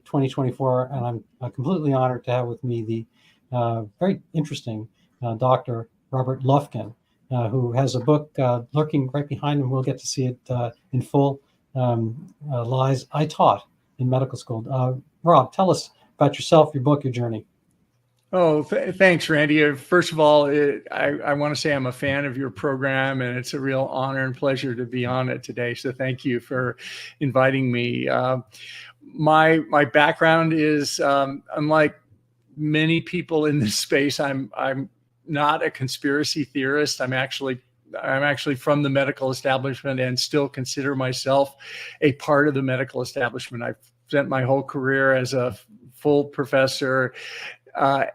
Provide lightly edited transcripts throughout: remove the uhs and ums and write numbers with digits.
2024, and I'm completely honored to have with me the very interesting Dr. Robert Lufkin, who has a book lurking right behind him. We'll get to see it in full. Lies I Taught in Medical School. Rob, tell us about yourself, your book, your journey. Oh, thanks, Randy. First of all, I want to say I'm a fan of your program, and it's a real honor and pleasure to be on it today. So thank you for inviting me. My background is, unlike many people in this space, I'm not a conspiracy theorist. I'm actually from the medical establishment and still consider myself a part of the medical establishment. I've spent my whole career as a full professor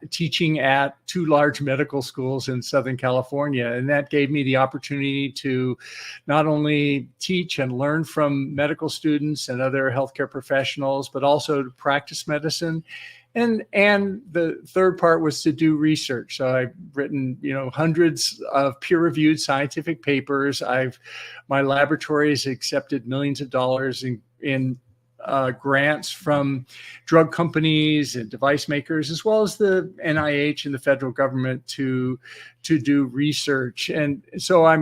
teaching at 2 large medical schools in Southern California. And that gave me the opportunity to not only teach and learn from medical students and other healthcare professionals, but also to practice medicine. And the third part was to do research. So I've written, hundreds of peer-reviewed scientific papers. My laboratory has accepted millions of dollars in grants from drug companies and device makers, as well as the NIH and the federal government to do research. And so I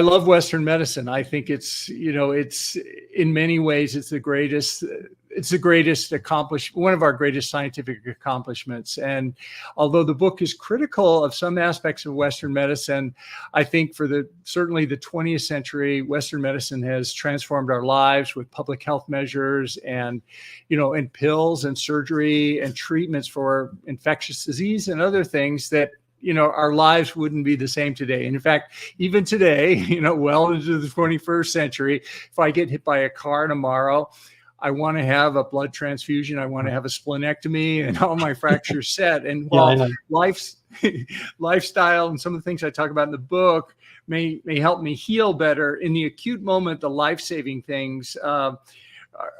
love Western medicine. I think it's in many ways, it's the greatest one of our greatest scientific accomplishments. And although the book is critical of some aspects of Western medicine, I think certainly the 20th century, Western medicine has transformed our lives with public health measures and pills and surgery and treatments for infectious disease and other things that our lives wouldn't be the same today. And in fact, even today, well into the 21st century, if I get hit by a car tomorrow, I want to have a blood transfusion. I want to have a splenectomy and all my fractures set. And while lifestyle and some of the things I talk about in the book may help me heal better, in the acute moment, the life-saving things are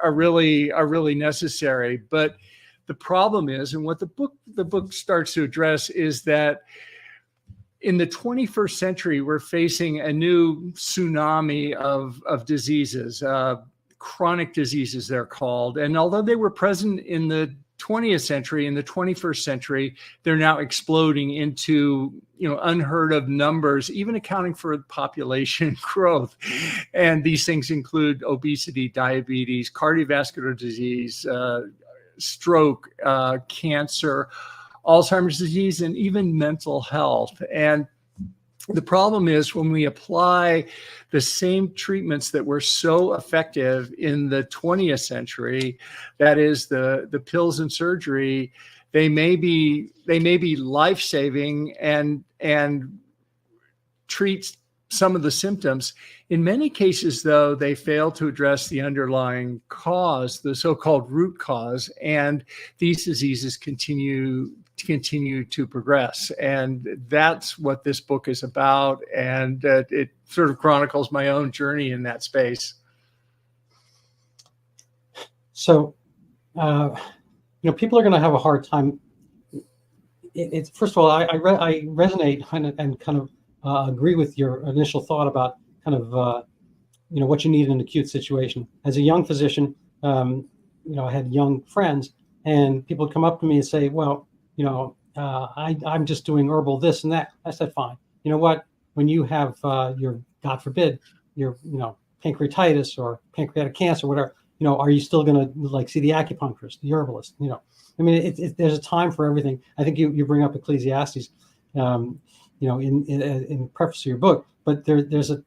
really necessary. But the problem is, and what the book starts to address, is that in the 21st century, we're facing a new tsunami of diseases, chronic diseases, they're called. And although they were present in the 20th century, in the 21st century, they're now exploding into unheard of numbers, even accounting for population growth. And these things include obesity, diabetes, cardiovascular disease, stroke, cancer, Alzheimer's disease, and even mental health. And the problem is, when we apply the same treatments that were so effective in the 20th century, that is the pills and surgery, they may be life-saving and treat some of the symptoms. In many cases, though, they fail to address the underlying cause, the so-called root cause, and these diseases continue to progress. And that's what this book is about. And it sort of chronicles my own journey in that space. So, people are going to have a hard time. First of all, I resonate and kind of agree with your initial thought about kind of, what you need in an acute situation. As a young physician, I had young friends, and people would come up to me and say, well, I'm just doing herbal this and that. I said, fine. You know what? When you have your, God forbid, your, pancreatitis or pancreatic cancer, whatever, are you still going to see the acupuncturist, the herbalist? There's a time for everything. I think you bring up Ecclesiastes, in preface to your book, but there's a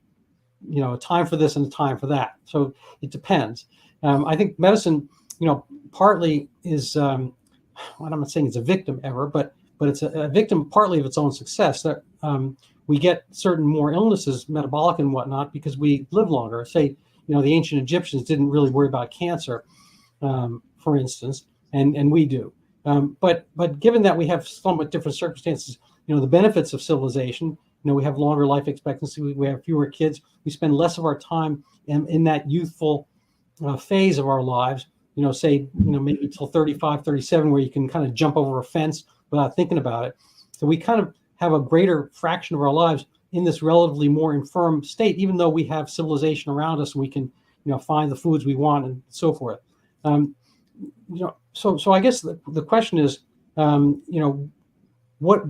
time for this and a time for that. So it depends. I think medicine, partly is, I'm not saying it's a victim ever, but it's a victim partly of its own success. That we get certain more illnesses, metabolic and whatnot, because we live longer. Say, the ancient Egyptians didn't really worry about cancer, for instance, and we do. But given that we have somewhat different circumstances, the benefits of civilization, we have longer life expectancy, we have fewer kids, we spend less of our time in that youthful phase of our lives, maybe till 35, 37, where you can kind of jump over a fence without thinking about it. So we kind of have a greater fraction of our lives in this relatively more infirm state, even though we have civilization around us and we can, find the foods we want and so forth. So I guess the question is, what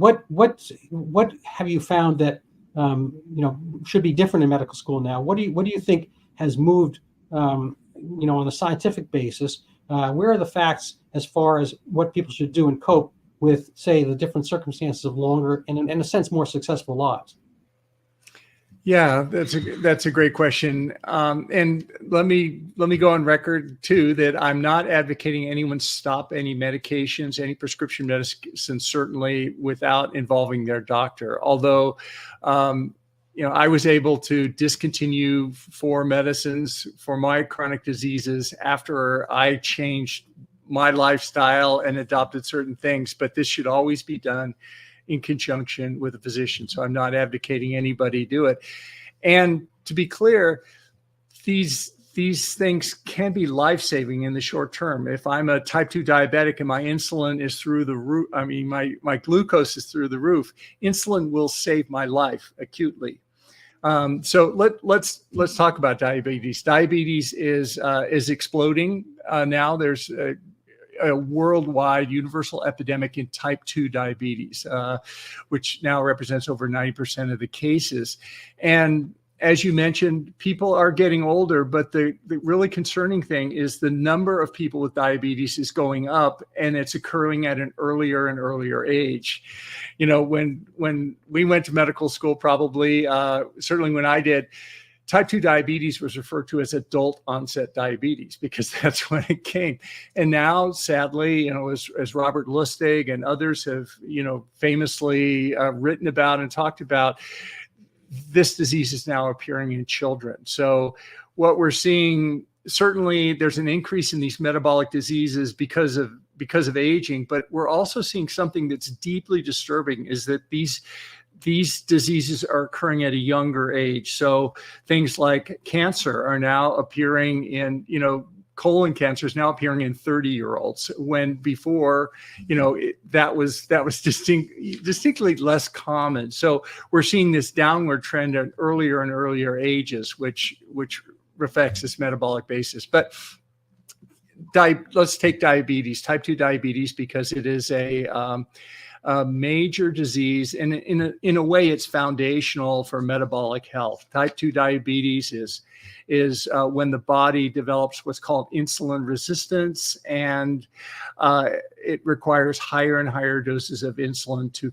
have you found that should be different in medical school now? What do you think has moved, on a scientific basis? Where are the facts as far as what people should do and cope with, say, the different circumstances of longer and, in a sense, more successful lives? Yeah, that's a great question. And let me go on record too that I'm not advocating anyone stop any medications, any prescription medicines, certainly without involving their doctor. Although, I was able to discontinue 4 medicines for my chronic diseases after I changed my lifestyle and adopted certain things. But this should always be done in conjunction with a physician. So I'm not advocating anybody do it. And to be clear, these things can be life-saving in the short term. If I'm a type 2 diabetic and my insulin is through the roof, my glucose is through the roof, insulin will save my life acutely. So let's talk about diabetes. Diabetes is exploding now. There's a worldwide universal epidemic in type 2 diabetes, which now represents over 90% of the cases. And as you mentioned, people are getting older, but the really concerning thing is the number of people with diabetes is going up, and it's occurring at an earlier and earlier age. When we went to medical school, probably, certainly when I did, type 2 diabetes was referred to as adult onset diabetes because that's when it came. And now, sadly, as Robert Lustig and others have, famously written about and talked about, this disease is now appearing in children. So what we're seeing, certainly there's an increase in these metabolic diseases because of aging, but we're also seeing something that's deeply disturbing, is that these diseases are occurring at a younger age. So things like cancer are now appearing in, colon cancer is now appearing in 30-year-olds, when before, that was distinctly less common. So we're seeing this downward trend at earlier and earlier ages, which reflects this metabolic basis. But let's take diabetes, type 2 diabetes, because it is a major disease, and in a way, it's foundational for metabolic health. Type 2 diabetes is when the body develops what's called insulin resistance, and it requires higher and higher doses of insulin to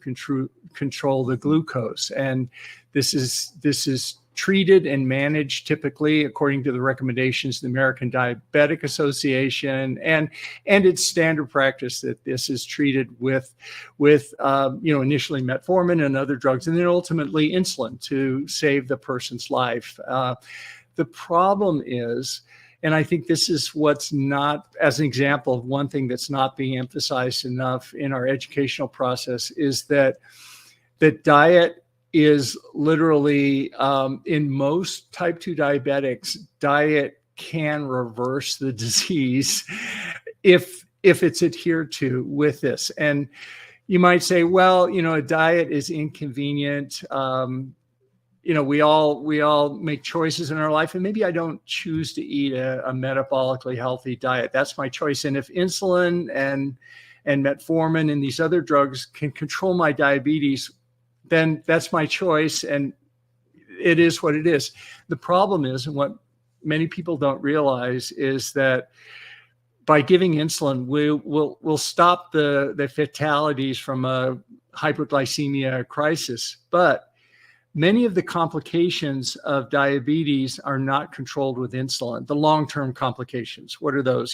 control the glucose. And this is treated and managed typically according to the recommendations of the American Diabetic Association, and it's standard practice that this is treated with initially metformin and other drugs, and then ultimately insulin to save the person's life. The problem is, and I think this is what's not, as an example of one thing that's not being emphasized enough in our educational process, is that diet is literally, in most type 2 diabetics, diet can reverse the disease if it's adhered to with this. And you might say, well, a diet is inconvenient. We all make choices in our life, and maybe I don't choose to eat a metabolically healthy diet. That's my choice. And if insulin and metformin and these other drugs can control my diabetes, then that's my choice, and it is what it is. The problem is, and what many people don't realize, is that by giving insulin, we'll stop the fatalities from a hyperglycemia crisis. But many of the complications of diabetes are not controlled with insulin. The long-term complications, what are those?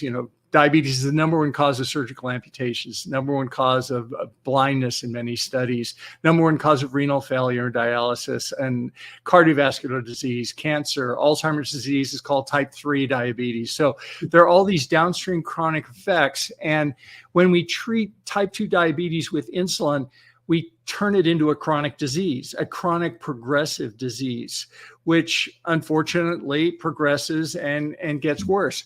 Diabetes is the number one cause of surgical amputations, number one cause of blindness in many studies, number one cause of renal failure and dialysis, and cardiovascular disease, cancer, Alzheimer's disease is called type 3 diabetes. So there are all these downstream chronic effects. And when we treat type 2 diabetes with insulin, we turn it into a chronic disease, a chronic progressive disease, which unfortunately progresses and gets worse.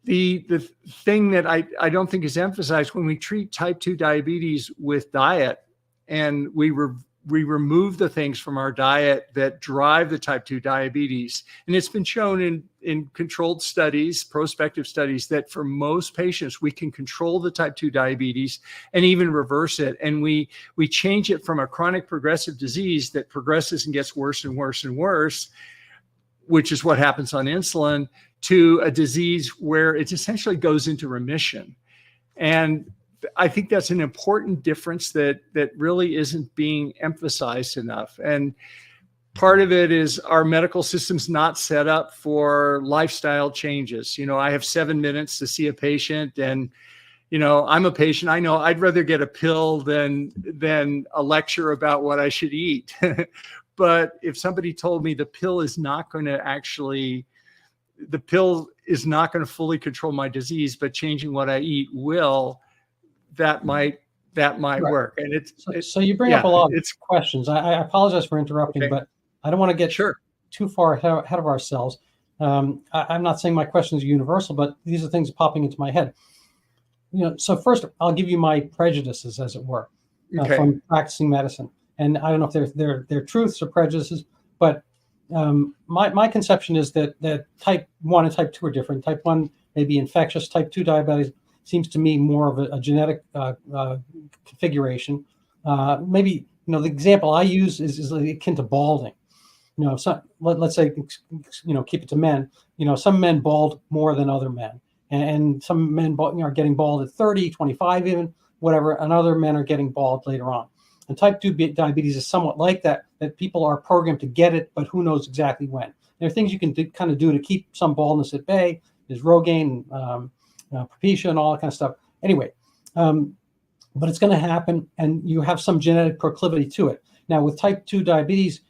The thing that I don't think is emphasized, when we treat type 2 diabetes with diet and we remove the things from our diet that drive the type 2 diabetes. And it's been shown in controlled studies, prospective studies, that for most patients, we can control the type 2 diabetes and even reverse it. And we change it from a chronic progressive disease that progresses and gets worse and worse and worse, which is what happens on insulin, to a disease where it essentially goes into remission. And I think that's an important difference that really isn't being emphasized enough. And part of it is our medical system's not set up for lifestyle changes. I have 7 minutes to see a patient, and I'm a patient. I know I'd rather get a pill than a lecture about what I should eat. But if somebody told me the pill is not going to fully control my disease, but changing what I eat will, that might right. work. And so you bring up a lot of questions. I apologize for interrupting, but I don't want to get too far ahead of ourselves. I'm not saying my questions are universal, but these are things popping into my head. So first, I'll give you my prejudices, as it were, from practicing medicine. And I don't know if they're truths or prejudices, but my conception is that type 1 and type 2 are different. Type 1 may be infectious. Type 2 diabetes seems to me more of a genetic configuration. Maybe, the example I use is akin to balding. Let's say, keep it to men. Some men bald more than other men. And some men are getting bald at 30, 25 even, whatever, and other men are getting bald later on. And type 2 diabetes is somewhat like that people are programmed to get it, but who knows exactly when. There are things you can do to keep some baldness at bay. There's Rogaine, Propecia, and all that kind of stuff. Anyway, but it's going to happen, and you have some genetic proclivity to it. Now, with type 2 diabetes,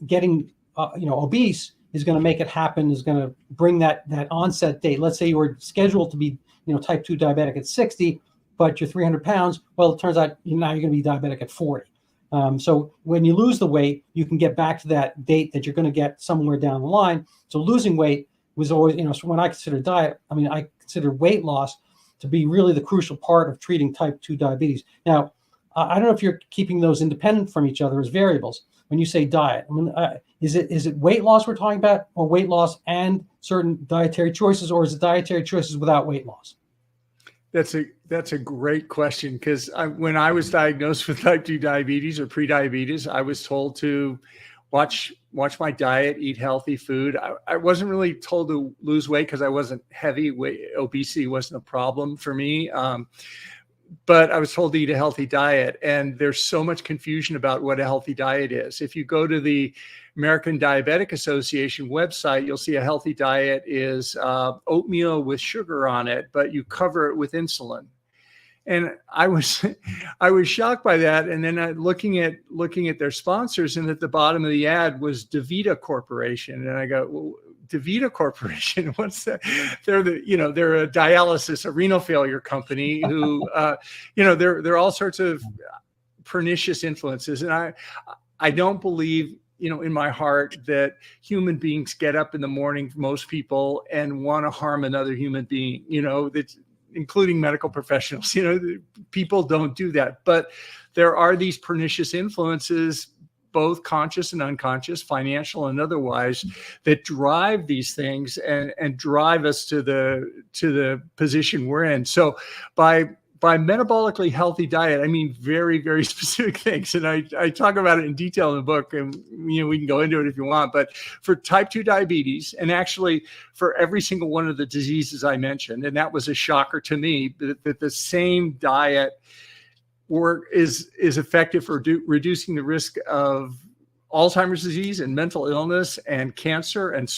getting obese is going to make it happen, is going to bring that onset date. Let's say you were scheduled to be type 2 diabetic at 60, but you're 300 pounds. Well, it turns out now you're going to be diabetic at 40. So when you lose the weight, you can get back to that date that you're going to get somewhere down the line. So losing weight was always, so when I consider diet, I consider weight loss to be really the crucial part of treating type 2 diabetes. Now, I don't know if you're keeping those independent from each other as variables. When you say diet, is it weight loss we're talking about, or weight loss and certain dietary choices, or is it dietary choices without weight loss? That's a great question, because when I was diagnosed with type 2 diabetes or prediabetes, I was told to watch my diet, eat healthy food. I wasn't really told to lose weight because I wasn't heavy. Obesity wasn't a problem for me. But I was told to eat a healthy diet, and there's so much confusion about what a healthy diet is. If you go to the American Diabetic Association website, you'll see a healthy diet is oatmeal with sugar on it, but you cover it with insulin. And I was shocked by that. And then looking at their sponsors, and at the bottom of the ad was DaVita Corporation, and I go, well, DaVita Corporation, what's that? They're a dialysis, a renal failure company who, they're all sorts of pernicious influences. And I don't believe, in my heart, that human beings get up in the morning, most people, and want to harm another human being, that's including medical professionals. People don't do that. But there are these pernicious influences, both conscious and unconscious, financial and otherwise, that drive these things and drive us to the position we're in. So by metabolically healthy diet, I mean very, very specific things. And I talk about it in detail in the book, and we can go into it if you want. But for type 2 diabetes, and actually for every single one of the diseases I mentioned, and that was a shocker to me, that the same diet is effective for reducing the risk of Alzheimer's disease and mental illness and cancer and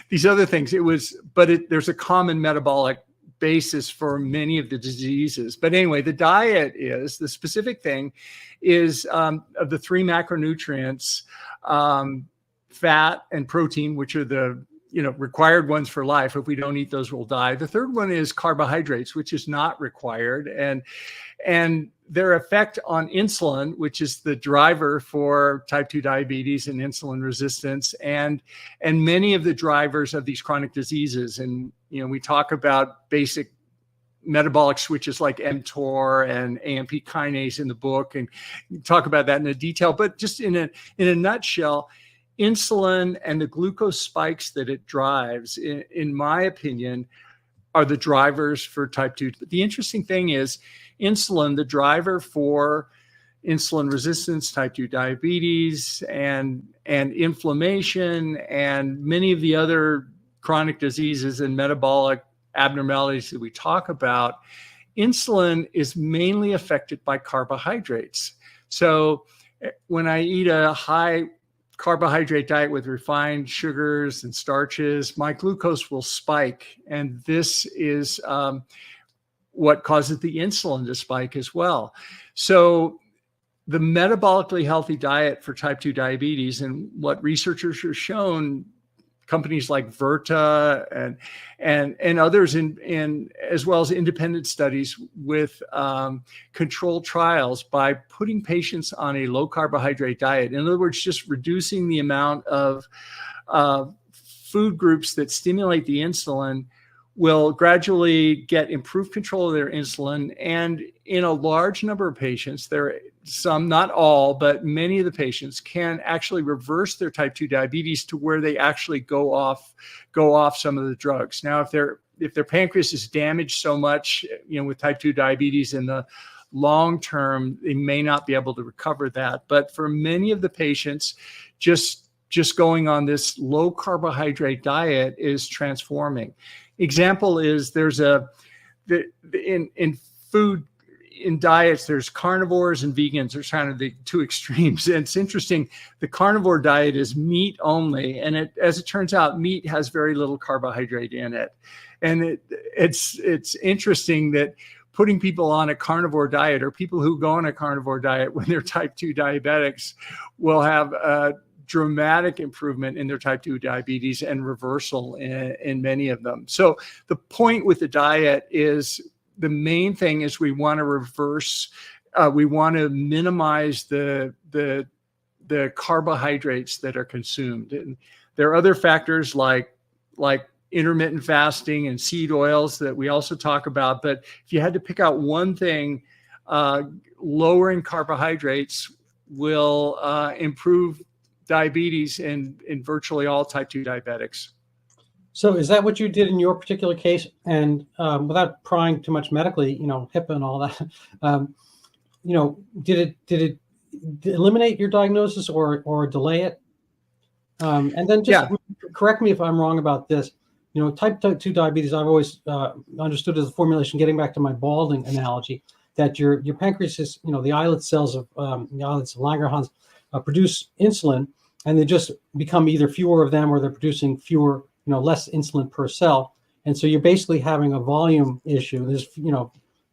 these other things. There's a common metabolic basis for many of the diseases. But anyway, the specific thing is of the 3 macronutrients, fat and protein, which are the required ones for life. If we don't eat those, we'll die. The third one is carbohydrates, which is not required, and their effect on insulin, which is the driver for type 2 diabetes and insulin resistance, and many of the drivers of these chronic diseases. And we talk about basic metabolic switches like mTOR and AMP kinase in the book, and talk about that in detail. But just in a nutshell, insulin and the glucose spikes that it drives, in my opinion, are the drivers for type 2. But the interesting thing is insulin, the driver for insulin resistance, type 2 diabetes, and inflammation, and many of the other chronic diseases and metabolic abnormalities that we talk about, insulin is mainly affected by carbohydrates. So when I eat a high carbohydrate diet with refined sugars and starches, my glucose will spike. And this is what causes the insulin to spike as well. So the metabolically healthy diet for type 2 diabetes, and what researchers have shown, companies like Virta and others in as well as independent studies with controlled trials, by putting patients on a low carbohydrate diet, in other words, just reducing the amount of food groups that stimulate the insulin, will gradually get improved control of their insulin. And in a large number of patients, some, not all, but many of the patients can actually reverse their type 2 diabetes to where they actually go off some of the drugs. Now, if their pancreas is damaged so much, with type 2 diabetes in the long term, they may not be able to recover that. But for many of the patients, just going on this low carbohydrate diet is transforming. Example is in diets, there's carnivores and vegans. There's kind of the two extremes. And it's interesting, the carnivore diet is meat only. And as it turns out, meat has very little carbohydrate in it. And it's interesting that putting people on a carnivore diet, or people who go on a carnivore diet when they're type 2 diabetics, will have a dramatic improvement in their type 2 diabetes and reversal in many of them. So the point with the diet is, the main thing is we want to reverse, we want to minimize the carbohydrates that are consumed. And there are other factors like intermittent fasting and seed oils that we also talk about. But if you had to pick out one thing, lowering carbohydrates will improve diabetes in virtually all type 2 diabetics. So is that what you did in your particular case? And without prying too much medically, HIPAA and all that, did it eliminate your diagnosis or delay it? And then just correct me if I'm wrong about this. Type 2 diabetes, I've always understood as a formulation, getting back to my balding analogy, that your pancreas is, the islet cells of the islets of Langerhans produce insulin, and they just become either fewer of them, or they're producing less insulin per cell. And so you're basically having a volume issue. There's,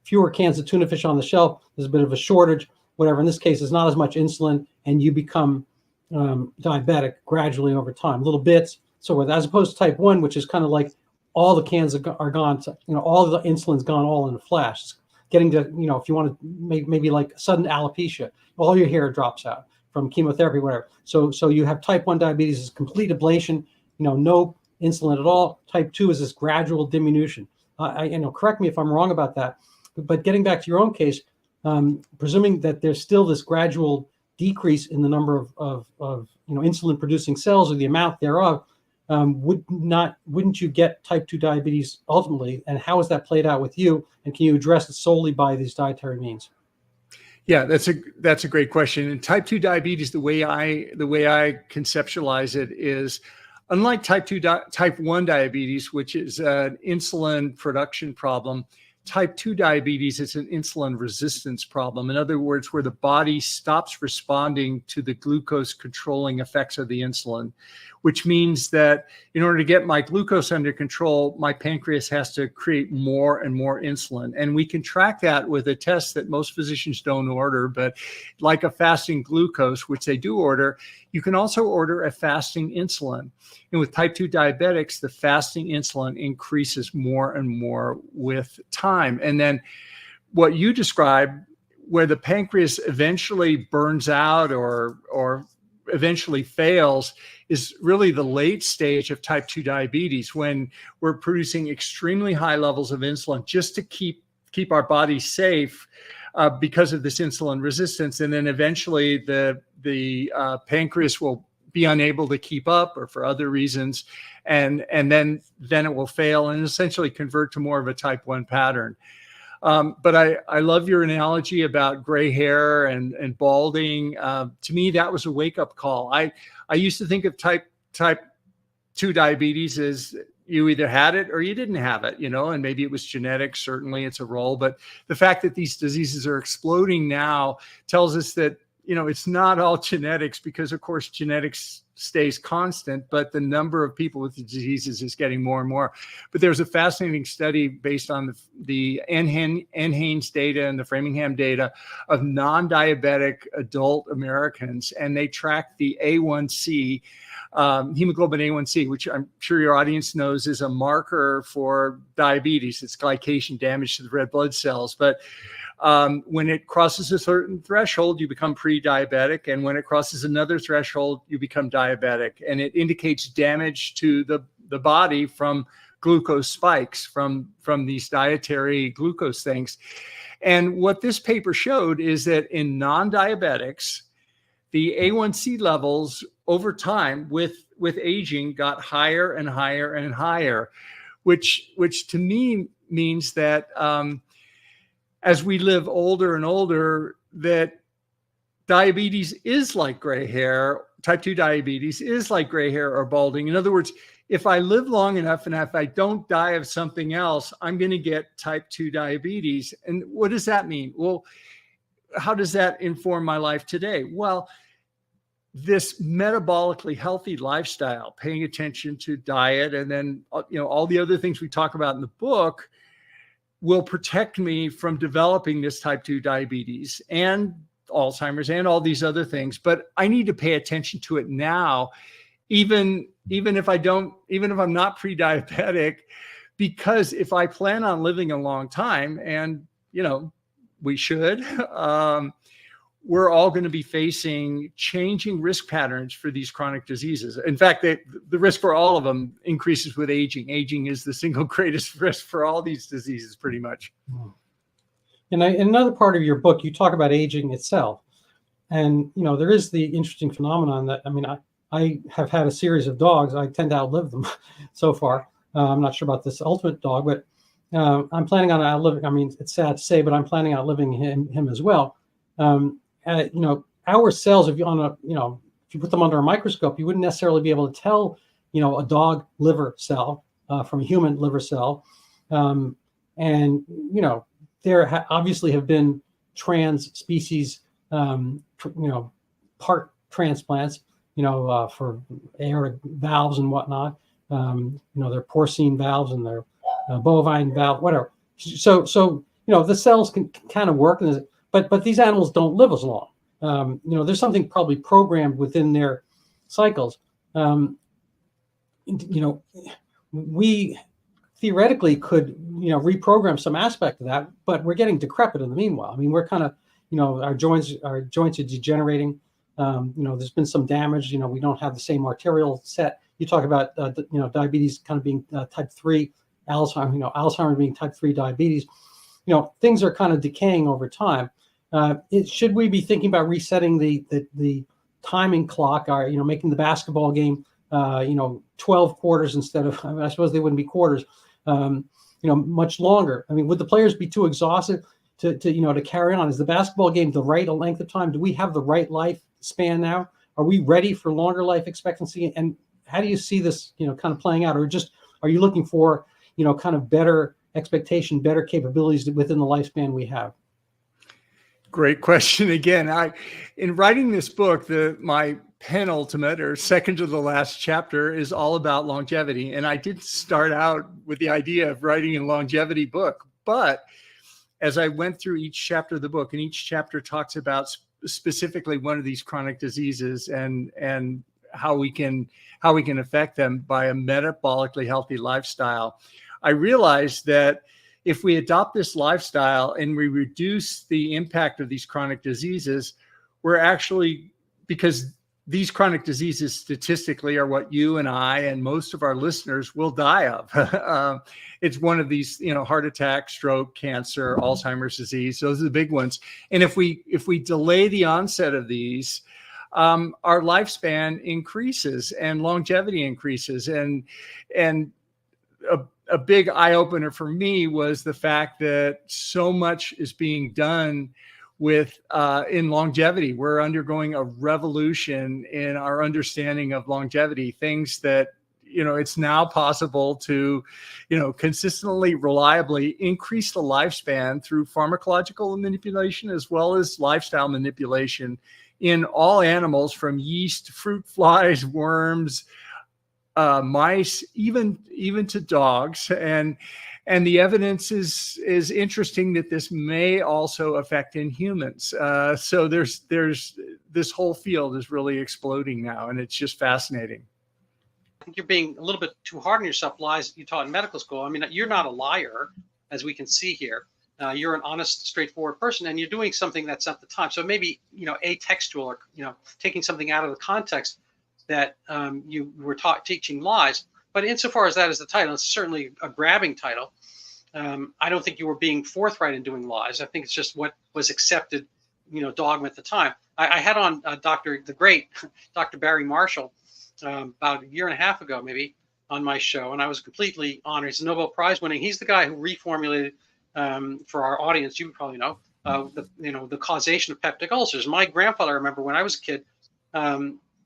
fewer cans of tuna fish on the shelf. There's a bit of a shortage, whatever. In this case, there's not as much insulin, and you become diabetic gradually over time, little bits. So as opposed to type 1, which is kind of like all the cans are gone, all the insulin's gone all in a flash. It's getting to, if you want to maybe like sudden alopecia, all your hair drops out from chemotherapy, whatever. So you have type 1 diabetes is complete ablation, no insulin at all. Type 2 is this gradual diminution. Correct me if I'm wrong about that. But getting back to your own case, presuming that there's still this gradual decrease in the number of insulin producing cells, or the amount thereof, wouldn't you get type 2 diabetes ultimately? And how is that played out with you? And can you address it solely by these dietary means? Yeah, that's a great question. And type 2 diabetes, the way I conceptualize it is, unlike type 1 diabetes, which is an insulin production problem, type 2 diabetes is an insulin resistance problem. In other words, where the body stops responding to the glucose controlling effects of the insulin, which means that in order to get my glucose under control, my pancreas has to create more and more insulin. And we can track that with a test that most physicians don't order, but like a fasting glucose, which they do order, you can also order a fasting insulin. And with type 2 diabetics, the fasting insulin increases more and more with time. And then what you described, where the pancreas eventually burns out or eventually fails is really the late stage of type 2 diabetes, when we're producing extremely high levels of insulin just to keep our body safe because of this insulin resistance. And then eventually the pancreas will be unable to keep up, or for other reasons, and then it will fail and essentially convert to more of a type 1 pattern. But I love your analogy about gray hair and balding. To me, that was a wake-up call. I used to think of type 2 diabetes as you either had it or you didn't have it, and maybe it was genetic. Certainly it's a role, but the fact that these diseases are exploding now tells us that, it's not all genetics, because of course genetics stays constant, but the number of people with the diseases is getting more and more. But there's a fascinating study based on the NHANES data and the Framingham data of non-diabetic adult Americans, and they tracked the A1C, hemoglobin A1C, which I'm sure your audience knows is a marker for diabetes. It's glycation damage to the red blood cells. But when it crosses a certain threshold, you become pre-diabetic. And when it crosses another threshold, you become diabetic. And it indicates damage to the body from glucose spikes, from these dietary glucose things. And what this paper showed is that in non-diabetics, the A1C levels over time with aging got higher and higher and higher, which to me means that as we live older and older, that diabetes is like gray hair. Type 2 diabetes is like gray hair or balding. In other words, if I live long enough and if I don't die of something else, I'm going to get type 2 diabetes. And what does that mean? Well, how does that inform my life today? Well, this metabolically healthy lifestyle, paying attention to diet, and then, all the other things we talk about in the book, will protect me from developing this type 2 diabetes and Alzheimer's and all these other things. But I need to pay attention to it now, even if I'm not pre-diabetic, because if I plan on living a long time, and we should, we're all going to be facing changing risk patterns for these chronic diseases. In fact, the risk for all of them increases with aging. Aging is the single greatest risk for all these diseases, pretty much. And in another part of your book, you talk about aging itself. And, there is the interesting phenomenon that, I have had a series of dogs. I tend to outlive them so far. I'm not sure about this ultimate dog, but I'm planning on outliving. It's sad to say, but I'm planning on outliving him as well. Our cells, if you put them under a microscope, you wouldn't necessarily be able to tell, a dog liver cell from a human liver cell. There obviously have been trans species, part transplants, for aortic valves and whatnot. Their porcine valves and their bovine valve, whatever. So the cells can kind of work, but these animals don't live as long. There's something probably programmed within their cycles. We theoretically could, reprogram some aspect of that, but we're getting decrepit in the meanwhile. We're kind of, our joints are degenerating. There's been some damage. We don't have the same arterial set. You talk about, diabetes kind of being type 3, Alzheimer's being type 3 diabetes. Things are kind of decaying over time. Should we be thinking about resetting the timing clock, or making the basketball game 12 quarters instead of, I suppose they wouldn't be quarters, much longer? Would the players be too exhausted to carry on? Is the basketball game the right length of time? Do we have the right life span now? Are we ready for longer life expectancy? And how do you see this kind of playing out? Or just, are you looking for kind of better expectation, better capabilities within the lifespan we have? Great question. Again, in writing this book, my penultimate or second to the last chapter is all about longevity. And I did start out with the idea of writing a longevity book, but as I went through each chapter of the book, and each chapter talks about specifically one of these chronic diseases and how we can affect them by a metabolically healthy lifestyle, I realized that if we adopt this lifestyle and we reduce the impact of these chronic diseases, we're actually, because these chronic diseases statistically are what you and I and most of our listeners will die of. It's one of these, heart attack, stroke, cancer, Alzheimer's disease. Those are the big ones. And if we delay the onset of these, our lifespan increases and longevity increases. And a big eye opener for me was the fact that so much is being done with in longevity. We're undergoing a revolution in our understanding of longevity, things that, it's now possible to, consistently, reliably increase the lifespan through pharmacological manipulation as well as lifestyle manipulation in all animals, from yeast, fruit flies, worms, mice, even to dogs. And the evidence is interesting that this may also affect in humans. So there's this whole field is really exploding now, and it's just fascinating. I think you're being a little bit too hard on yourself, lies that you taught in medical school. I mean, you're not a liar, as we can see here. You're an honest, straightforward person, and you're doing something that's at the time. So maybe, atextual, or, taking something out of the context that you were teaching lies. But insofar as that is the title, it's certainly a grabbing title. I don't think you were being forthright in doing lies. I think it's just what was accepted, dogma at the time. I had on the great Dr. Barry Marshall about a year and a half ago, maybe, on my show, and I was completely honored. He's a Nobel Prize winning. He's the guy who reformulated, for our audience, you probably know, the causation of peptic ulcers. My grandfather, I remember when I was a kid,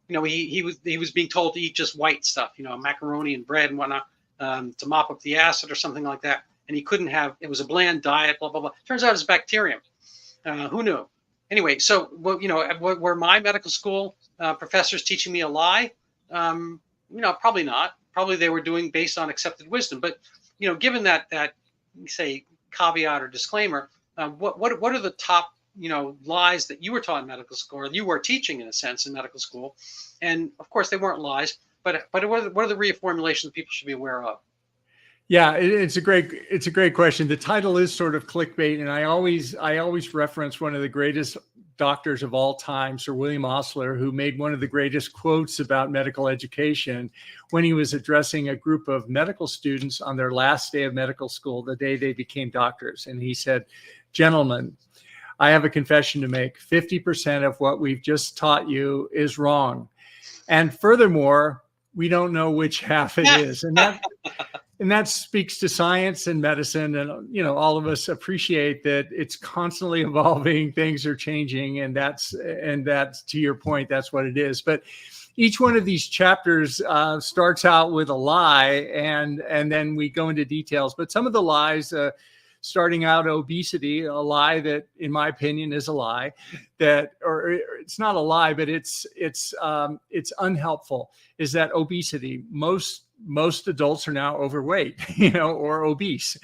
he was being told to eat just white stuff, macaroni and bread and whatnot, to mop up the acid or something like that. And he couldn't have, it was a bland diet, blah, blah, blah. Turns out it's bacterium. Who knew? Anyway, so, were my medical school professors teaching me a lie? Probably not. Probably they were doing based on accepted wisdom. But, given that say, caveat or disclaimer, what are the top lies that you were taught in medical school, or you were teaching in a sense in medical school? And of course they weren't lies, but what are the reformulations people should be aware of? Yeah, it's a great question. The title is sort of clickbait, and I always reference one of the greatest doctors of all time, Sir William Osler, who made one of the greatest quotes about medical education when he was addressing a group of medical students on their last day of medical school, the day they became doctors. And he said, "Gentlemen, I have a confession to make. 50% of what we've just taught you is wrong. And furthermore, we don't know which half it is." And that speaks to science and medicine. And, all of us appreciate that it's constantly evolving. Things are changing. And that's to your point, that's what it is. But each one of these chapters starts out with a lie, and then we go into details. But some of the lies, starting out, obesity, a lie that, in my opinion, is a lie, or it's not a lie, but it's unhelpful, is that obesity, most adults are now overweight, or obese.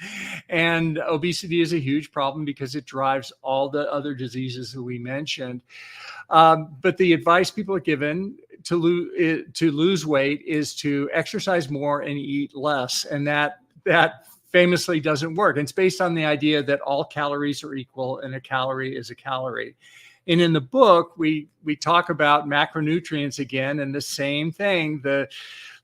And obesity is a huge problem because it drives all the other diseases that we mentioned. But the advice people are given to lose weight is to exercise more and eat less. And that famously doesn't work. And it's based on the idea that all calories are equal and a calorie is a calorie. And in the book, we talk about macronutrients again, and the same thing.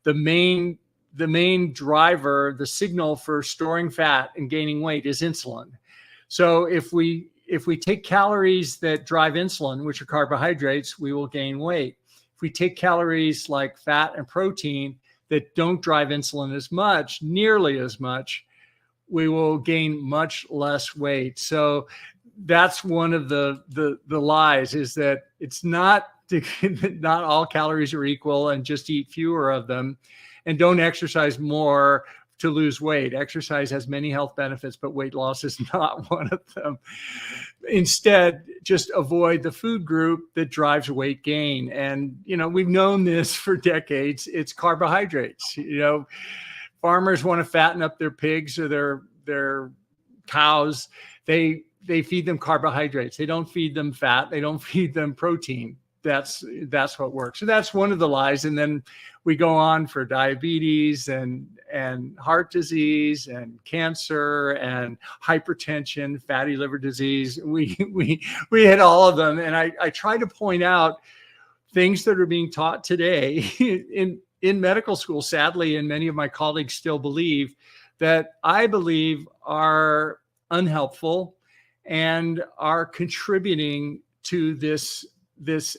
The main driver, the signal for storing fat and gaining weight, is insulin. So if we take calories that drive insulin, which are carbohydrates, we will gain weight. If we take calories like fat and protein that don't drive insulin nearly as much, we will gain much less weight. So that's one of the lies, is that it's not all calories are equal, and just eat fewer of them, and don't exercise more to lose weight. Exercise has many health benefits, but weight loss is not one of them. Instead, just avoid the food group that drives weight gain. And, we've known this for decades. It's carbohydrates. Farmers want to fatten up their pigs or their cows. They feed them carbohydrates. They don't feed them fat. They don't feed them protein. That's what works. So that's one of the lies. And then we go on for diabetes and heart disease and cancer and hypertension, fatty liver disease. We hit all of them. And I try to point out things that are being taught today in medical school, sadly, and many of my colleagues still believe, that I believe are unhelpful and are contributing to this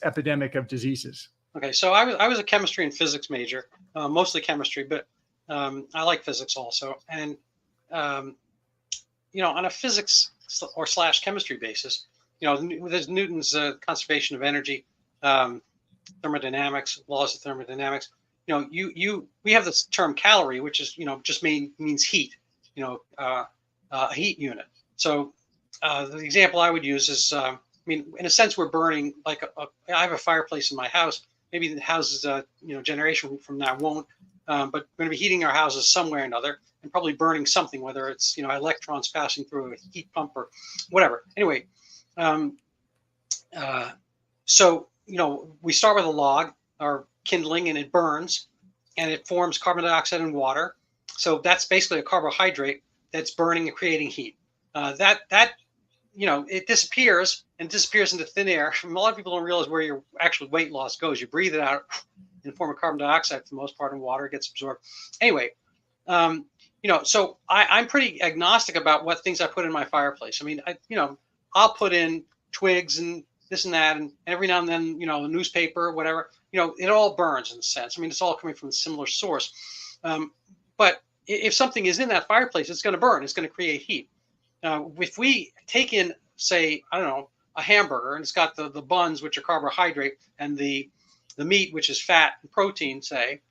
epidemic of diseases. Okay, so I was a chemistry and physics major, mostly chemistry, but I like physics also. And on a physics or / chemistry basis, there's Newton's conservation of energy, thermodynamics, laws of thermodynamics. We have this term calorie, which is just means heat, a heat unit. So the example I would use is, in a sense, we're burning I have a fireplace in my house. Maybe the houses, generation from now won't, but we're going to be heating our houses some way or another, and probably burning something, whether it's electrons passing through a heat pump or whatever. Anyway, so we start with a log or kindling, and it burns, and it forms carbon dioxide and water. So that's basically a carbohydrate that's burning and creating heat. It disappears into thin air. A lot of people don't realize where your actual weight loss goes. You breathe it out in the form of carbon dioxide for the most part, and water gets absorbed. Anyway, so I'm pretty agnostic about what things I put in my fireplace. I'll put in twigs and this and that, and every now and then, a newspaper, whatever, it all burns in a sense. It's all coming from a similar source. But if something is in that fireplace, it's going to burn. It's going to create heat. If we take in, say, I don't know, a hamburger, and it's got the buns, which are carbohydrate, and the meat, which is fat and protein, say,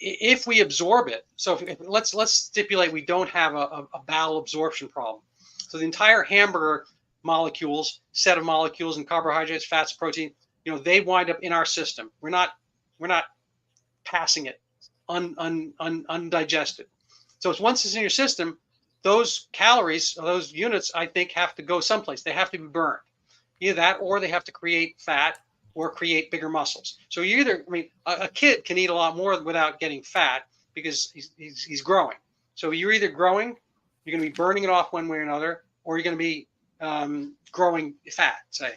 if we absorb it, so let's stipulate we don't have a bowel absorption problem. So the entire hamburger set of molecules and carbohydrates, fats, protein, they wind up in our system. We're not passing it undigested. So once it's in your system, those calories, those units, I think, have to go someplace. They have to be burned. Either that, or they have to create fat or create bigger muscles. So a kid can eat a lot more without getting fat because he's growing. So you're either growing, you're going to be burning it off one way or another, or you're going to be growing fat, say.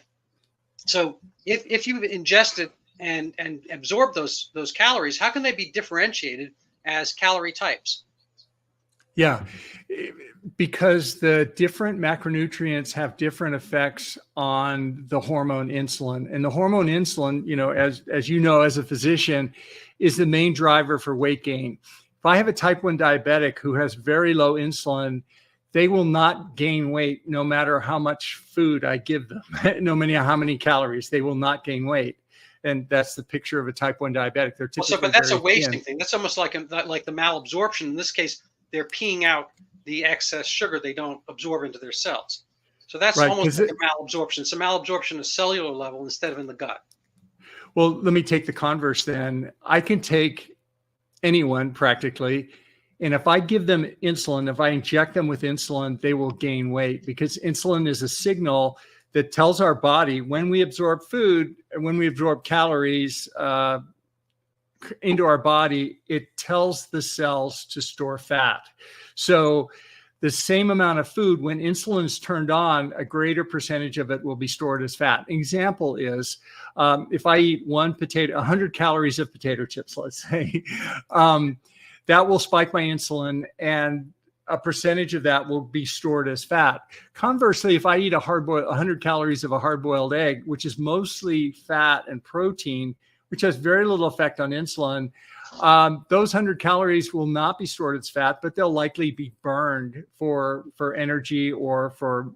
So if you've ingested and absorbed those calories, how can they be differentiated as calorie types? Yeah, because the different macronutrients have different effects on the hormone insulin. And the hormone insulin, as you know, as a physician, is the main driver for weight gain. If I have a type 1 diabetic who has very low insulin, they will not gain weight no matter how much food I give them, no matter how many calories, they will not gain weight. And that's the picture of a type 1 diabetic. They're typically but that's a wasting thing. That's almost like the malabsorption. In this case, they're peeing out the excess sugar they don't absorb into their cells. So that's right, almost like a malabsorption. It's a malabsorption at a cellular level instead of in the gut. Well, let me take the converse then. I can take anyone practically, and if I give them insulin, if I inject them with insulin, they will gain weight, because insulin is a signal that tells our body when we absorb food and when we absorb calories into our body, it tells the cells to store fat. So the same amount of food, when insulin is turned on, a greater percentage of it will be stored as fat. An example is if I eat 100 calories of potato chips, let's say, that will spike my insulin, and a percentage of that will be stored as fat. Conversely, if I eat 100 calories of a hard-boiled egg, which is mostly fat and protein, which has very little effect on insulin, those 100 calories will not be stored as fat, but they'll likely be burned for energy or for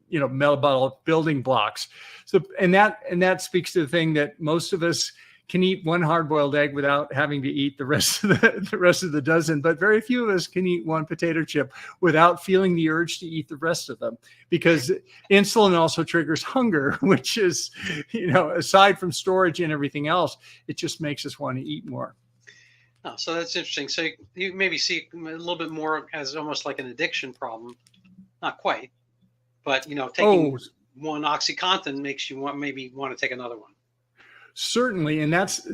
metabolic building blocks. So and that speaks to the thing that most of us can eat one hard-boiled egg without having to eat the rest of the dozen, but very few of us can eat one potato chip without feeling the urge to eat the rest of them, because insulin also triggers hunger, which is, aside from storage and everything else, it just makes us want to eat more. Oh, so that's interesting. So you maybe see a little bit more as almost like an addiction problem. Not quite, but taking one OxyContin makes you want to take another one. Certainly, and that's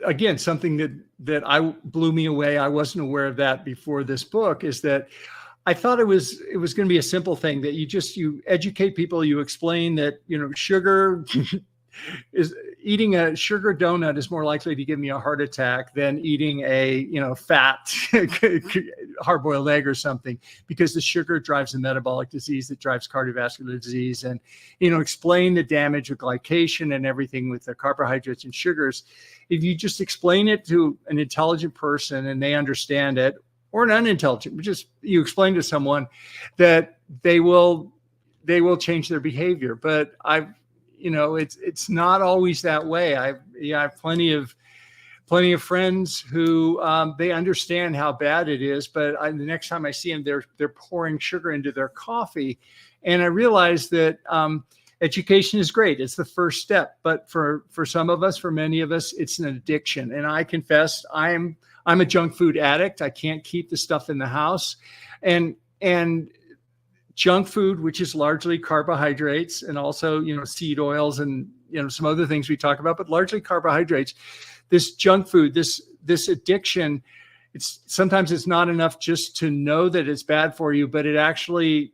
again something that blew me away. I wasn't aware of that before this book. Is that I thought it was going to be a simple thing that you educate people. You explain that sugar is eating a sugar donut is more likely to give me a heart attack than eating a, fat hard-boiled egg or something, because the sugar drives the metabolic disease that drives cardiovascular disease. And, explain the damage of glycation and everything with the carbohydrates and sugars. If you just explain it to an intelligent person and they understand it, or an unintelligent, just you explain to someone, that they will change their behavior. But it's not always that way. I have plenty of friends who they understand how bad it is, but the next time I see them, they're pouring sugar into their coffee, and I realize that education is great. It's the first step, but for some of us, for many of us, it's an addiction. And I confess, I'm a junk food addict. I can't keep the stuff in the house, and junk food, which is largely carbohydrates and also, seed oils and, some other things we talk about, but largely carbohydrates. This junk food, this addiction, sometimes it's not enough just to know that it's bad for you, but it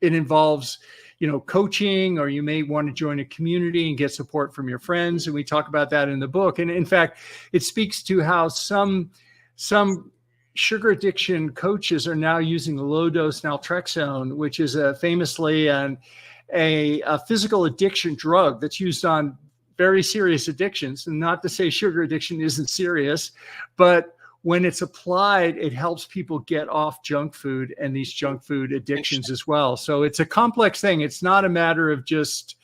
involves, coaching, or you may want to join a community and get support from your friends. And we talk about that in the book. And in fact, it speaks to how some sugar addiction coaches are now using low-dose naltrexone, which is famously a physical addiction drug that's used on very serious addictions. And not to say sugar addiction isn't serious, but when it's applied, it helps people get off junk food and these junk food addictions as well. So it's a complex thing. It's not a matter of just,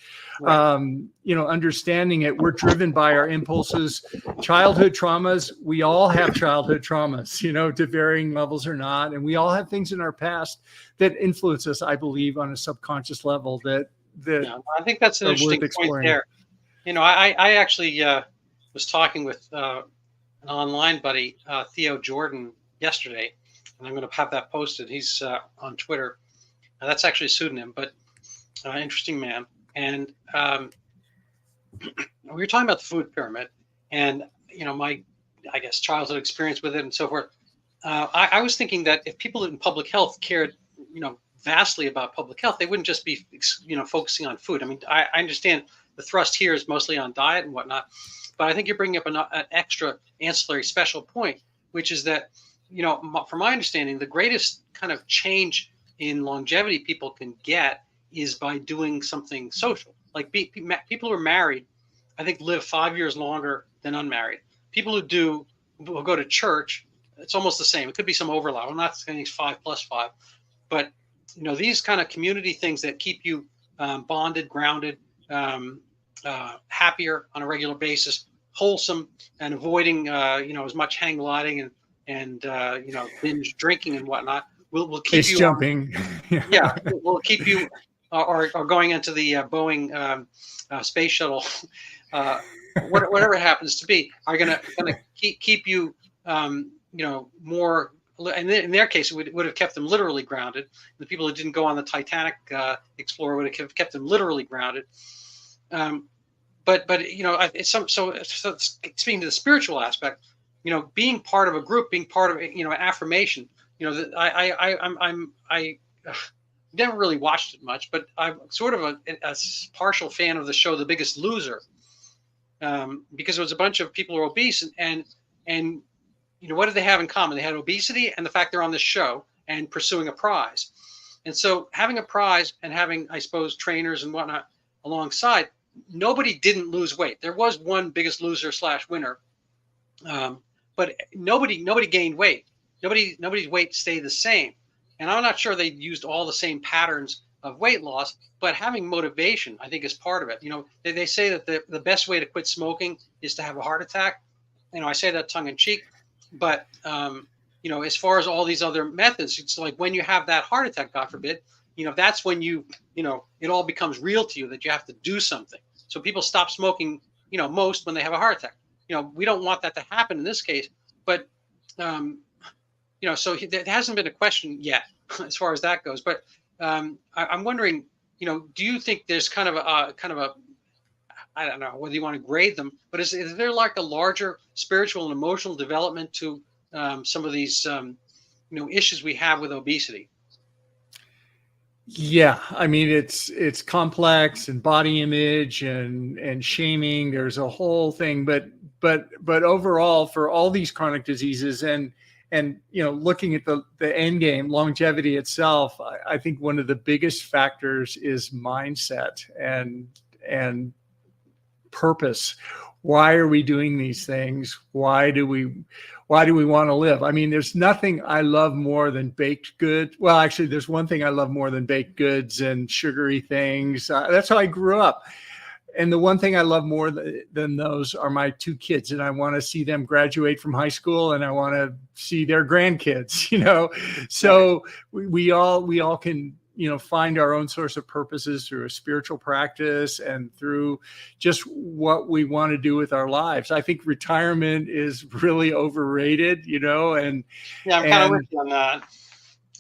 understanding it. We're driven by our impulses, childhood traumas. We all have childhood traumas, to varying levels or not. And we all have things in our past that influence us, I believe, on a subconscious level that I think that's an interesting point there. I actually was talking with an online buddy, Theo Jordan, yesterday, and I'm going to have that posted. He's on Twitter. That's actually a pseudonym, but interesting man. And we were talking about the food pyramid, and my, I guess, childhood experience with it and so forth. I was thinking that if people in public health cared, vastly about public health, they wouldn't just be, focusing on food. I mean, I understand the thrust here is mostly on diet and whatnot. But I think you're bringing up an extra ancillary special point, which is that, from my understanding, the greatest kind of change in longevity people can get is by doing something social. Like people who are married, I think, live 5 years longer than unmarried. People who go to church, it's almost the same. It could be some overlap. I'm not saying 5 plus 5, but these kind of community things that keep you bonded, grounded, happier on a regular basis, wholesome, and avoiding as much hang gliding and binge drinking and whatnot will keep you jumping. Will keep you or going into the Boeing space shuttle, whatever it happens to be, are gonna keep you more. And in their case, it would have kept them literally grounded. The people who didn't go on the Titanic Explorer would have kept them literally grounded. But it's so speaking to the spiritual aspect, being part of a group, being part of affirmation. I never really watched it much, but I'm sort of a partial fan of the show The Biggest Loser, because it was a bunch of people who are obese and what did they have in common? They had obesity and the fact they're on this show and pursuing a prize. And so having a prize and having, I suppose, trainers and whatnot alongside, nobody didn't lose weight. There was one Biggest Loser / winner, but nobody gained weight. Nobody's weight stayed the same. And I'm not sure they used all the same patterns of weight loss, but having motivation, I think, is part of it. They say that the best way to quit smoking is to have a heart attack. I say that tongue in cheek, but as far as all these other methods, it's like when you have that heart attack, God forbid, that's when it all becomes real to you that you have to do something. So people stop smoking, most when they have a heart attack. We don't want that to happen in this case, but, so there hasn't been a question yet as far as that goes. But I'm wondering, do you think there's kind of a, I don't know whether you want to grade them, but is there like a larger spiritual and emotional development to some of these, issues we have with obesity? Yeah, I mean it's complex, and body image and shaming. There's a whole thing, but overall, for all these chronic diseases and looking at the end game, longevity itself, I think one of the biggest factors is mindset and purpose. Why are we doing these things? Why do we want to live? I mean, there's nothing I love more than baked goods. Well, actually, there's one thing I love more than baked goods and sugary things. That's how I grew up. And the one thing I love more than those are my two kids. And I want to see them graduate from high school, and I want to see their grandkids, So we all can, find our own source of purposes through a spiritual practice and through just what we want to do with our lives. I think retirement is really overrated, and Yeah, I'm kind of with you on that.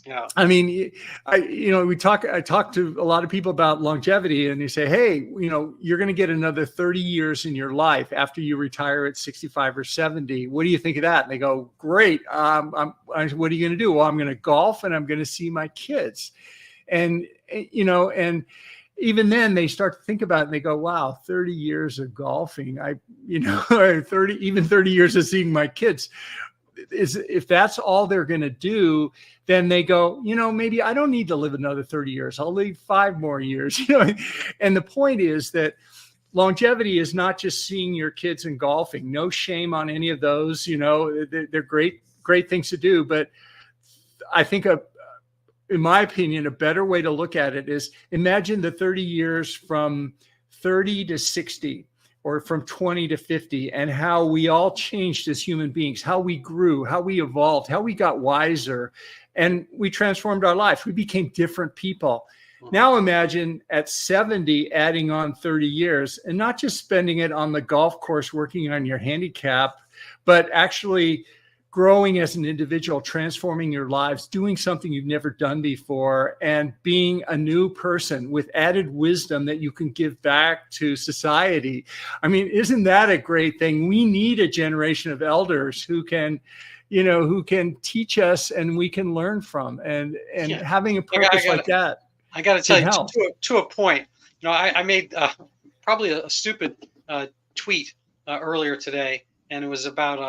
Yeah. I mean, I talk to a lot of people about longevity, and they say, hey, you're going to get another 30 years in your life after you retire at 65 or 70. What do you think of that? And they go, great. What are you going to do? Well, I'm going to golf, and I'm going to see my kids. And even then they start to think about it, and they go, wow, 30 years of golfing, or 30 years of seeing my kids. If that's all they're going to do, then they go, maybe I don't need to live another 30 years. I'll live 5 more years. And the point is that longevity is not just seeing your kids and golfing. No shame on any of those. They're great things to do. But I think in my opinion, a better way to look at it is imagine the 30 years from 30 to 60. Or from 20 to 50, and how we all changed as human beings, how we grew, how we evolved, how we got wiser, and we transformed our lives. We became different people. Now imagine at 70, adding on 30 years, and not just spending it on the golf course working on your handicap, but actually growing as an individual, transforming your lives, doing something you've never done before, and being a new person with added wisdom that you can give back to society. I mean, isn't that a great thing? We need a generation of elders who can teach us and we can learn from, and having a purpose like that. I got to tell you, to a point, I made probably a stupid tweet earlier today, and it was about,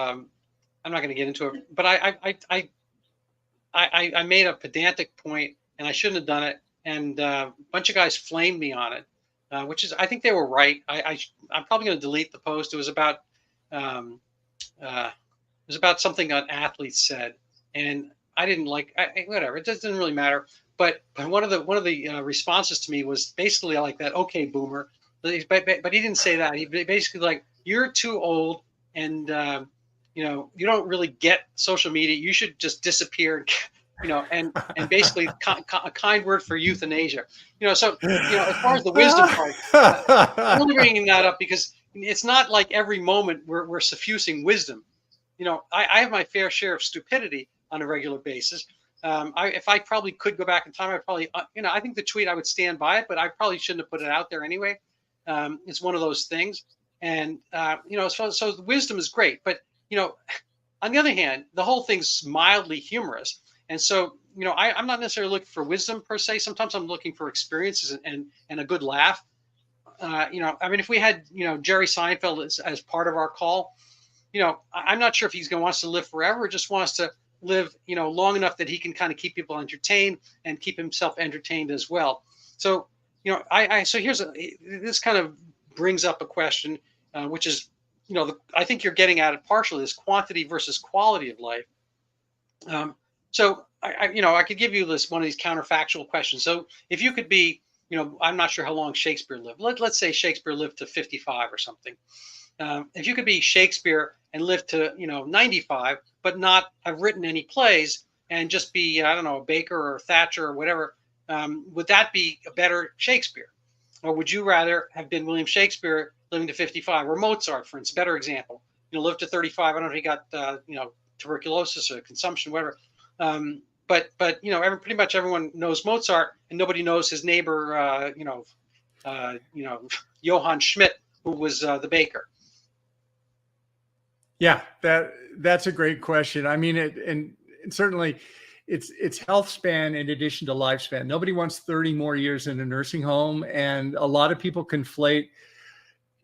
I'm not going to get into it, but I made a pedantic point, and I shouldn't have done it. And a bunch of guys flamed me on it, which is, I think they were right. I'm probably going to delete the post. It was about something an athlete said, and I didn't like. Whatever, it doesn't really matter. But one of the responses to me was basically like that. Okay, boomer. But he didn't say that. He basically like, you're too old, and you don't really get social media. You should just disappear, and basically a kind word for euthanasia. So as far as the wisdom part, I'm only bringing that up because it's not like every moment we're suffusing wisdom. I have my fair share of stupidity on a regular basis. If I probably could go back in time, I'd probably, I think the tweet, I would stand by it, but I probably shouldn't have put it out there anyway. It's one of those things. And, so the wisdom is great, but on the other hand, the whole thing's mildly humorous. And so, I'm not necessarily looking for wisdom per se. Sometimes I'm looking for experiences and a good laugh. I mean, if we had, Jerry Seinfeld as part of our call, I'm not sure if he's going to want us to live forever or just wants to live, long enough that he can kind of keep people entertained and keep himself entertained as well. So, so this kind of brings up a question, which is, I think you're getting at it partially, is quantity versus quality of life. So I could give you one of these counterfactual questions. So if you could be, I'm not sure how long Shakespeare lived. Let's say Shakespeare lived to 55 or something. If you could be Shakespeare and live to, 95, but not have written any plays and just be, I don't know, a Baker or Thatcher or whatever, would that be a better Shakespeare? Or would you rather have been William Shakespeare living to 55, or Mozart, for instance, better example, lived to 35. I don't know if he got, tuberculosis or consumption, whatever. But pretty much everyone knows Mozart, and nobody knows his neighbor, Johann Schmidt, who was the baker. Yeah, that's a great question. I mean, and certainly it's health span in addition to lifespan. Nobody wants 30 more years in a nursing home, and a lot of people conflate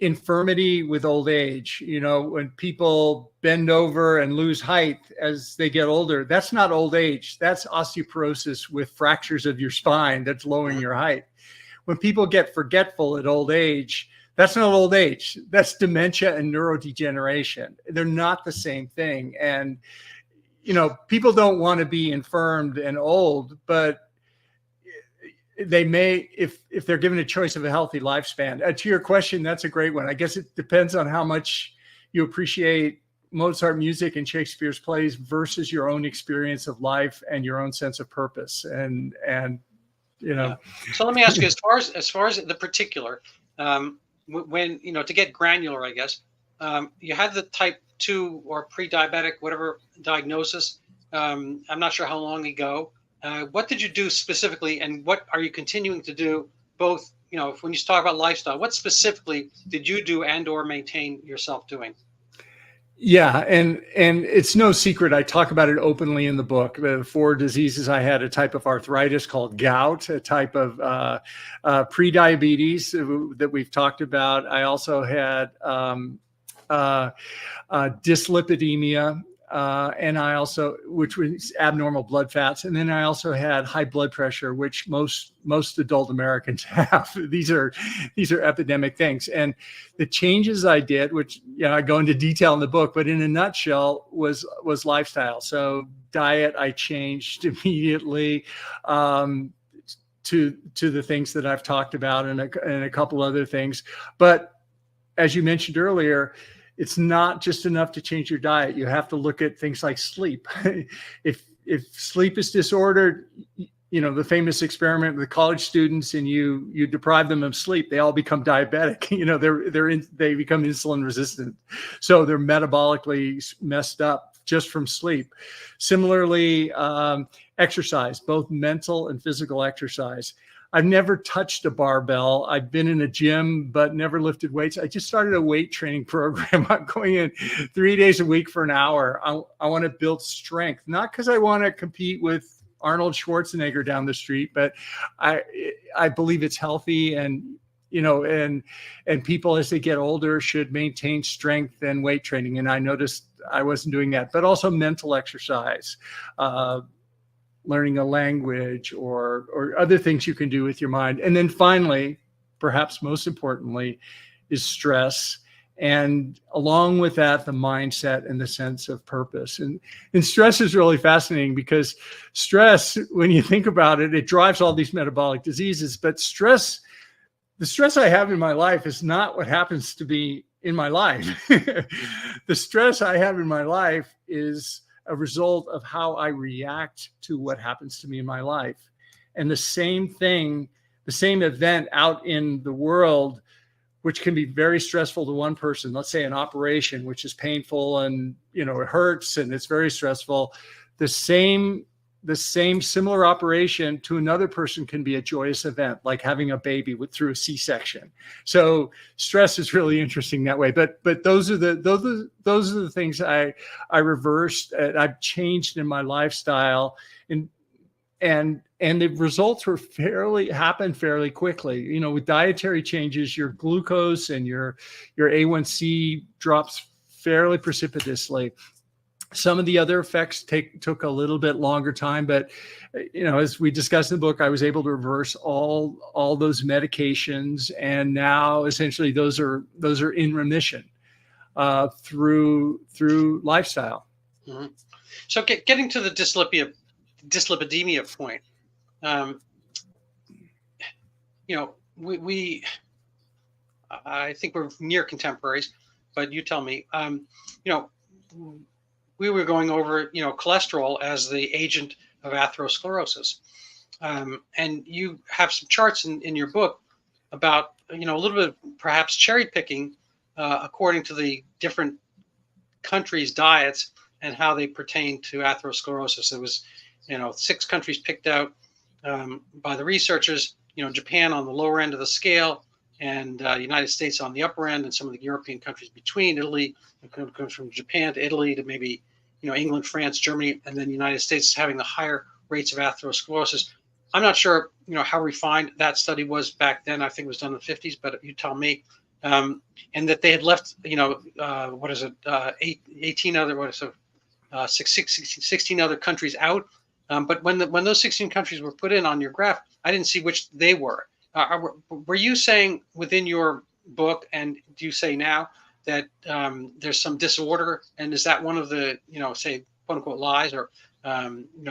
infirmity with old age. You know, when people bend over and lose height as they get older, that's not old age. That's osteoporosis with fractures of your spine that's lowering your height. When people get forgetful at old age, that's not old age. That's dementia and neurodegeneration. They're not the same thing. And, you know, people don't want to be infirmed and old, but they may, if they're given a choice of a healthy lifespan. To your question, that's a great one. I guess it depends on how much you appreciate Mozart music and Shakespeare's plays versus your own experience of life and your own sense of purpose. And you know. Yeah. So let me ask you, as far as the particular, when, you know, to get granular, I guess, you had the type 2 or pre-diabetic, whatever diagnosis. I'm not sure how long ago. What did you do specifically, and what are you continuing to do? Both, you know, when you talk about lifestyle, what specifically did you do and or maintain yourself doing? Yeah, and it's no secret. I talk about it openly in the book. The 4 diseases I had: a type of arthritis called gout, a type of pre-diabetes that we've talked about. I also had dyslipidemia, and I also, which was abnormal blood fats, and then I also had high blood pressure, which most adult Americans have. These are epidemic things. And the changes I did, which, you know, I go into detail in the book, but in a nutshell, was lifestyle. So diet, I changed immediately to the things that I've talked about, and a couple other things. But as you mentioned earlier, it's not just enough to change your diet. You have to look at things like sleep. If sleep is disordered, you know, the famous experiment with college students, and you deprive them of sleep, they all become diabetic. You know, they become insulin resistant. So they're metabolically messed up just from sleep. Similarly, exercise, both mental and physical exercise. I've never touched a barbell. I've been in a gym, but never lifted weights. I just started a weight training program. I'm going in 3 days a week for an hour. I want to build strength, not because I want to compete with Arnold Schwarzenegger down the street, but I believe it's healthy, and, you know, and people as they get older should maintain strength and weight training. And I noticed I wasn't doing that, but also mental exercise, learning a language, or other things you can do with your mind. And then finally, perhaps most importantly, is stress. And along with that, the mindset and the sense of purpose. And stress is really fascinating, because stress, when you think about it, it drives all these metabolic diseases. But the stress I have in my life is not what happens to be in my life. The stress I have in my life is a result of how I react to what happens to me in my life. And the same thing, the same event out in the world, which can be very stressful to one person, let's say an operation, which is painful and, you know, it hurts and it's very stressful. The same similar operation to another person can be a joyous event, like having a baby through a C-section. So stress is really interesting that way. But those are the things I reversed, I've changed in my lifestyle, and the results happened fairly quickly. You know, with dietary changes, your glucose and your A1C drops fairly precipitously. Some of the other effects took a little bit longer time, but, you know, as we discussed in the book, I was able to reverse all those medications, and now essentially those are in remission through lifestyle. Mm-hmm. So getting to the dyslipidemia point, you know, we I think we're near contemporaries, but you tell me, you know, we were going over, you know, cholesterol as the agent of atherosclerosis. And you have some charts in your book about, you know, a little bit perhaps cherry picking according to the different countries' diets and how they pertain to atherosclerosis. It was, you know, 6 countries picked out by the researchers, you know, Japan on the lower end of the scale, and United States on the upper end, and some of the European countries between. Italy, it comes from Japan to Italy to maybe England, France, Germany, and then the United States having the higher rates of atherosclerosis. I'm not sure, how refined that study was back then. I think it was done in the 50s, but you tell me. And that they had left, 18 other, 16 other countries out. But when those 16 countries were put in on your graph, I didn't see which they were. Were you saying within your book, and do you say now that there's some disorder, and is that one of the, say, quote unquote lies, or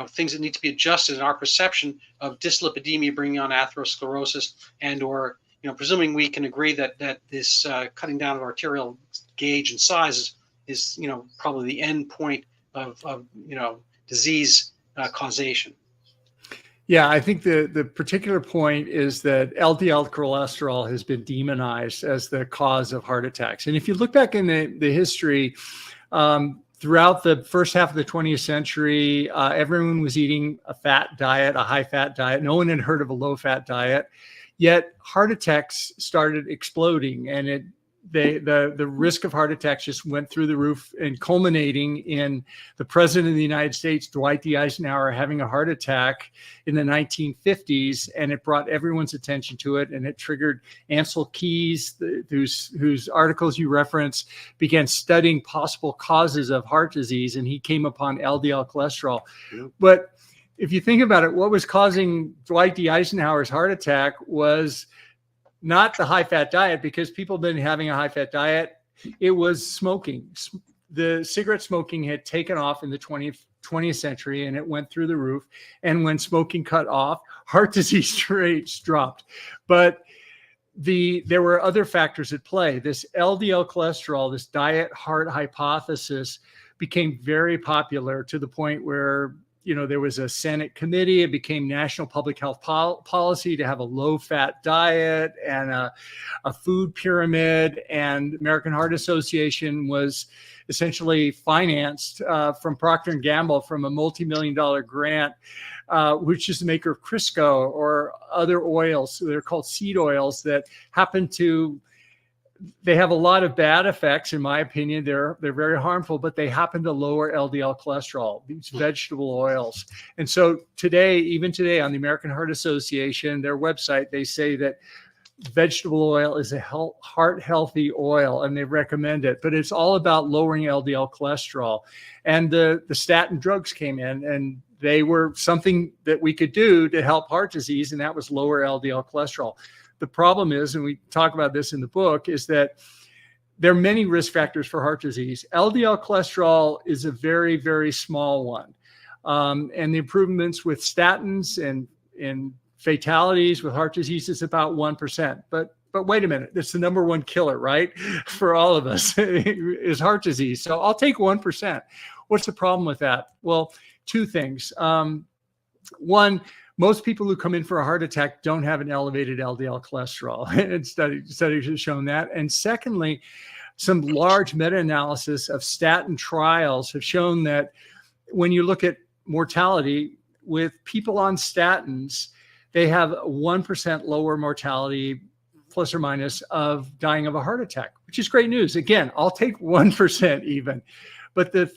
things that need to be adjusted in our perception of dyslipidemia bringing on atherosclerosis, and or presuming we can agree that this cutting down of arterial gauge and size is probably the end point of disease causation. Yeah, I think the particular point is that LDL cholesterol has been demonized as the cause of heart attacks. And if you look back in the history, throughout the first half of the 20th century, everyone was eating a fat diet, a high-fat diet. No one had heard of a low-fat diet. Yet heart attacks started exploding, and the risk of heart attacks just went through the roof, and culminating in the president of the United States, Dwight D. Eisenhower, having a heart attack in the 1950s, and it brought everyone's attention to it, and it triggered Ansel Keys, whose articles you reference, began studying possible causes of heart disease, and he came upon LDL cholesterol. Yep. But if you think about it, what was causing Dwight D. Eisenhower's heart attack was not the high-fat diet, because people had been having a high-fat diet. It was smoking. The cigarette smoking had taken off in the 20th century, and it went through the roof. And when smoking cut off, heart disease rates dropped. But there were other factors at play. This LDL cholesterol, this diet heart hypothesis, became very popular to the point where there was a Senate committee. It became national public health policy to have a low-fat diet and a food pyramid. And American Heart Association was essentially financed from Procter & Gamble from a multi-million-dollar grant, which is the maker of Crisco or other oils. So they're called seed oils that they have a lot of bad effects, in my opinion. They're very harmful, but they happen to lower LDL cholesterol, these vegetable oils. And so even today on the American Heart Association, their website, they say that vegetable oil is a heart healthy oil, and they recommend it, but it's all about lowering LDL cholesterol. And the statin drugs came in, and they were something that we could do to help heart disease, and that was lower LDL cholesterol. The problem is, and we talk about this in the book, is that there are many risk factors for heart disease. LDL cholesterol is a very, very small one. And the improvements with statins and fatalities with heart disease is about 1%. But wait a minute, that's the number one killer, right? For all of us is heart disease. So I'll take 1%. What's the problem with that? Well, two things. One, most people who come in for a heart attack don't have an elevated LDL cholesterol, and studies have shown that. And secondly, some large meta-analysis of statin trials have shown that when you look at mortality with people on statins, they have 1% lower mortality, plus or minus, of dying of a heart attack, which is great news. Again, I'll take 1% even. But the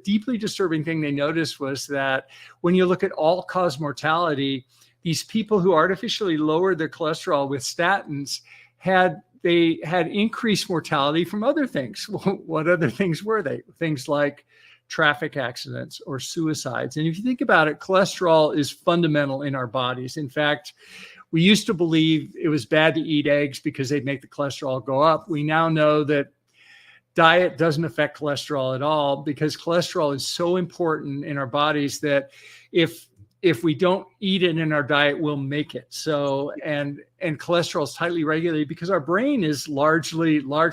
deeply disturbing thing they noticed was that when you look at all-cause mortality, these people who artificially lowered their cholesterol with statins had increased mortality from other things. What other things were they? Things like traffic accidents or suicides. And if you think about it, cholesterol is fundamental in our bodies. In fact, we used to believe it was bad to eat eggs because they'd make the cholesterol go up. We now know that diet doesn't affect cholesterol at all, because cholesterol is so important in our bodies that if we don't eat it in our diet, we'll make it. So, and cholesterol is tightly regulated because our brain is large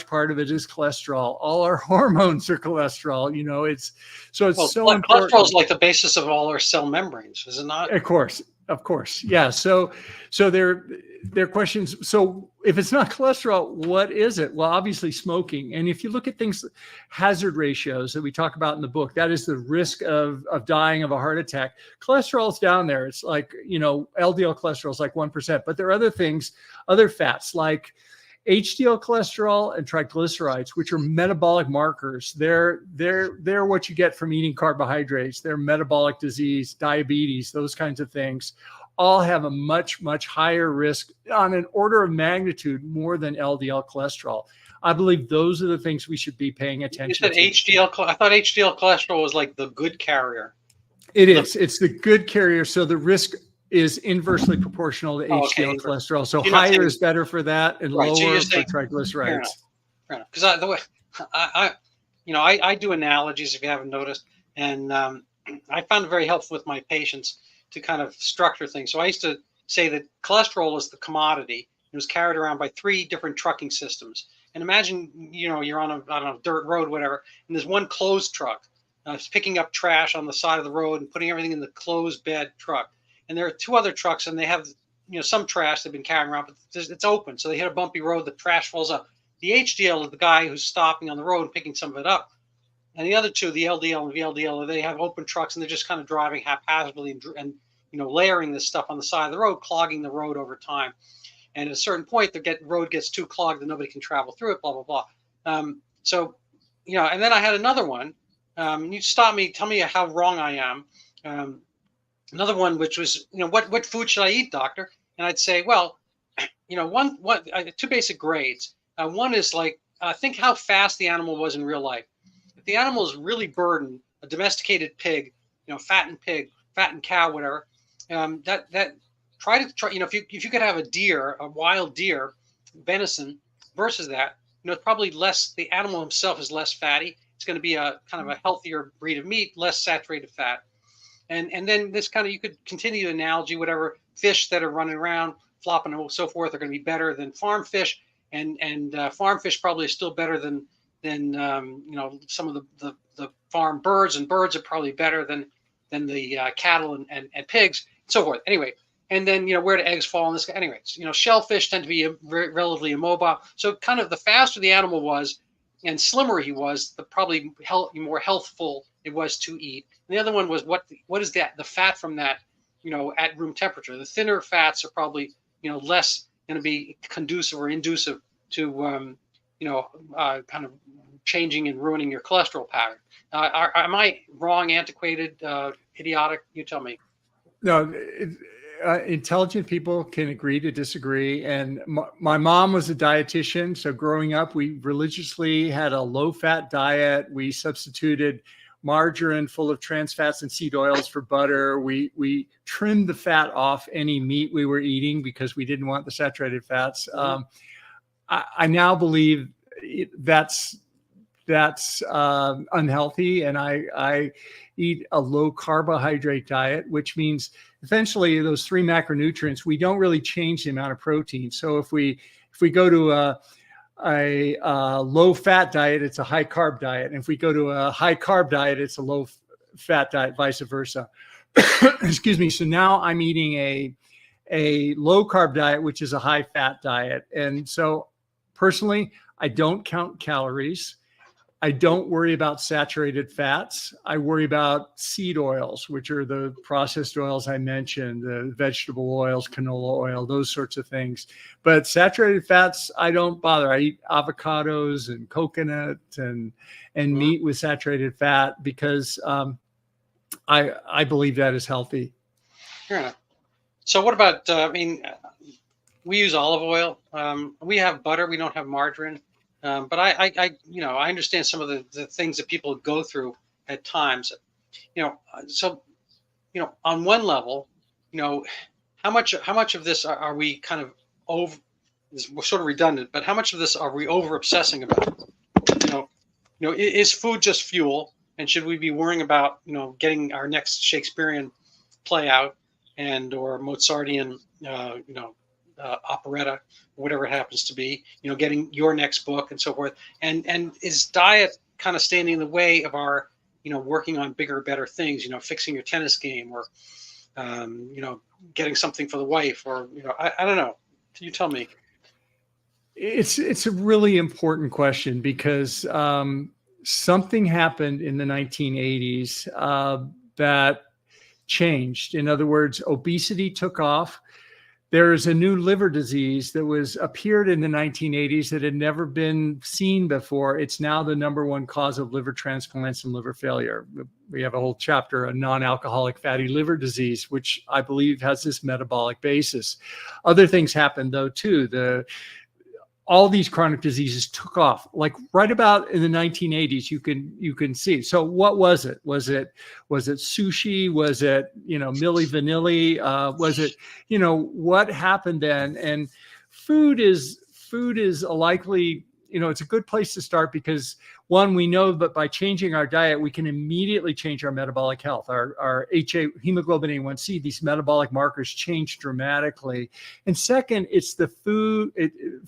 part of it is cholesterol. All our hormones are cholesterol, it's so important. Cholesterol is like the basis of all our cell membranes, is it not? Of course. Yeah. So there are questions. So if it's not cholesterol, what is it? Well, obviously smoking. And if you look at things, hazard ratios that we talk about in the book, that is the risk of dying of a heart attack. Cholesterol is down there. It's like, LDL cholesterol is like 1%, but there are other things, other fats like HDL cholesterol and triglycerides, which are metabolic markers, they're what you get from eating carbohydrates. They're metabolic disease, diabetes, those kinds of things, all have a much, much higher risk on an order of magnitude more than LDL cholesterol. I believe those are the things we should be paying attention to. You said HDL. I thought HDL cholesterol was like the good carrier. It is. It's the good carrier. So the risk is inversely proportional to HDL Okay. cholesterol. So You're not higher saying- is better for that, and Right, so lower you're for saying- triglycerides. Because the way I do analogies, if you haven't noticed, and I found it very helpful with my patients to kind of structure things. So I used to say that cholesterol is the commodity. It was carried around by 3 different trucking systems. And imagine, you're on a dirt road, whatever, and there's one closed truck picking up trash on the side of the road and putting everything in the closed bed truck. And there are 2 other trucks, and they have, some trash they've been carrying around, but it's open. So they hit a bumpy road, the trash falls up. The HDL is the guy who's stopping on the road and picking some of it up. And the other 2, the LDL and VLDL, they have open trucks, and they're just kind of driving haphazardly and layering this stuff on the side of the road, clogging the road over time. And at a certain point, the road gets too clogged and nobody can travel through it, blah, blah, blah. And then I had another one. You stop me, tell me how wrong I am. Another one, which was, what food should I eat, doctor? And I'd say, well, 2 basic grades. One is like, think how fast the animal was in real life. If the animal is really burdened, a domesticated pig, fattened cow, whatever, try if you could have a wild deer, venison versus that, it's probably less, the animal himself is less fatty. It's going to be a kind of a healthier breed of meat, less saturated fat. And then this kind of, you could continue the analogy, whatever fish that are running around, flopping and so forth are going to be better than farm fish. And farm fish probably is still better than some of the farm birds, and birds are probably better than the cattle and pigs, and so forth. Anyway, and then where do eggs fall in this? Anyways, shellfish tend to be relatively immobile. So kind of the faster the animal was, and slimmer he was, the probably more healthful it was to eat. And the other one was what is that? The fat from that, at room temperature. The thinner fats are probably less going to be conducive or inducive to kind of changing and ruining your cholesterol pattern. Am I wrong, antiquated, idiotic? You tell me. No, intelligent people can agree to disagree. And my mom was a dietitian. So growing up, we religiously had a low-fat diet. We substituted margarine full of trans fats and seed oils for butter. We trimmed the fat off any meat we were eating because we didn't want the saturated fats. I now believe that's unhealthy, and I eat a low carbohydrate diet, which means essentially those 3 macronutrients, we don't really change the amount of protein. So if we go to a low fat diet, it's a high carb diet, and if we go to a high carb diet, it's a low fat diet, vice versa. Excuse me. So now I'm eating a low carb diet, which is a high fat diet, and so personally, I don't count calories. I don't worry about saturated fats. I worry about seed oils, which are the processed oils I mentioned, the vegetable oils, canola oil, those sorts of things. But saturated fats, I don't bother. I eat avocados and coconut and meat with saturated fat because I believe that is healthy. Fair enough. So what about, we use olive oil. We have butter. We don't have margarine. But I understand some of the things that people go through at times. So on one level, how much of this are we kind of over? We're sort of redundant, but how much of this are we over obsessing about? Is food just fuel, and should we be worrying about getting our next Shakespearean play out or Mozartian operetta, whatever it happens to be, getting your next book and so forth. And is diet kind of standing in the way of our, working on bigger, better things, fixing your tennis game or, getting something for the wife or, I don't know. You tell me. It's a really important question because something happened in the 1980s that changed. In other words, obesity took off. there's a new liver disease that appeared in the 1980s that had never been seen before. It's now the #1 cause of liver transplants and liver failure. We have a whole chapter on non-alcoholic fatty liver disease, which I believe has this metabolic basis. Other things happened though too. All these chronic diseases took off like right about in the 1980s. You can see. So what was it? Was it sushi? Was it, Milli Vanilli? Was it, what happened then? And food is a likely, it's a good place to start because one, we know that by changing our diet, we can immediately change our metabolic health. Our hemoglobin A1C, these metabolic markers change dramatically. And second, it's the food.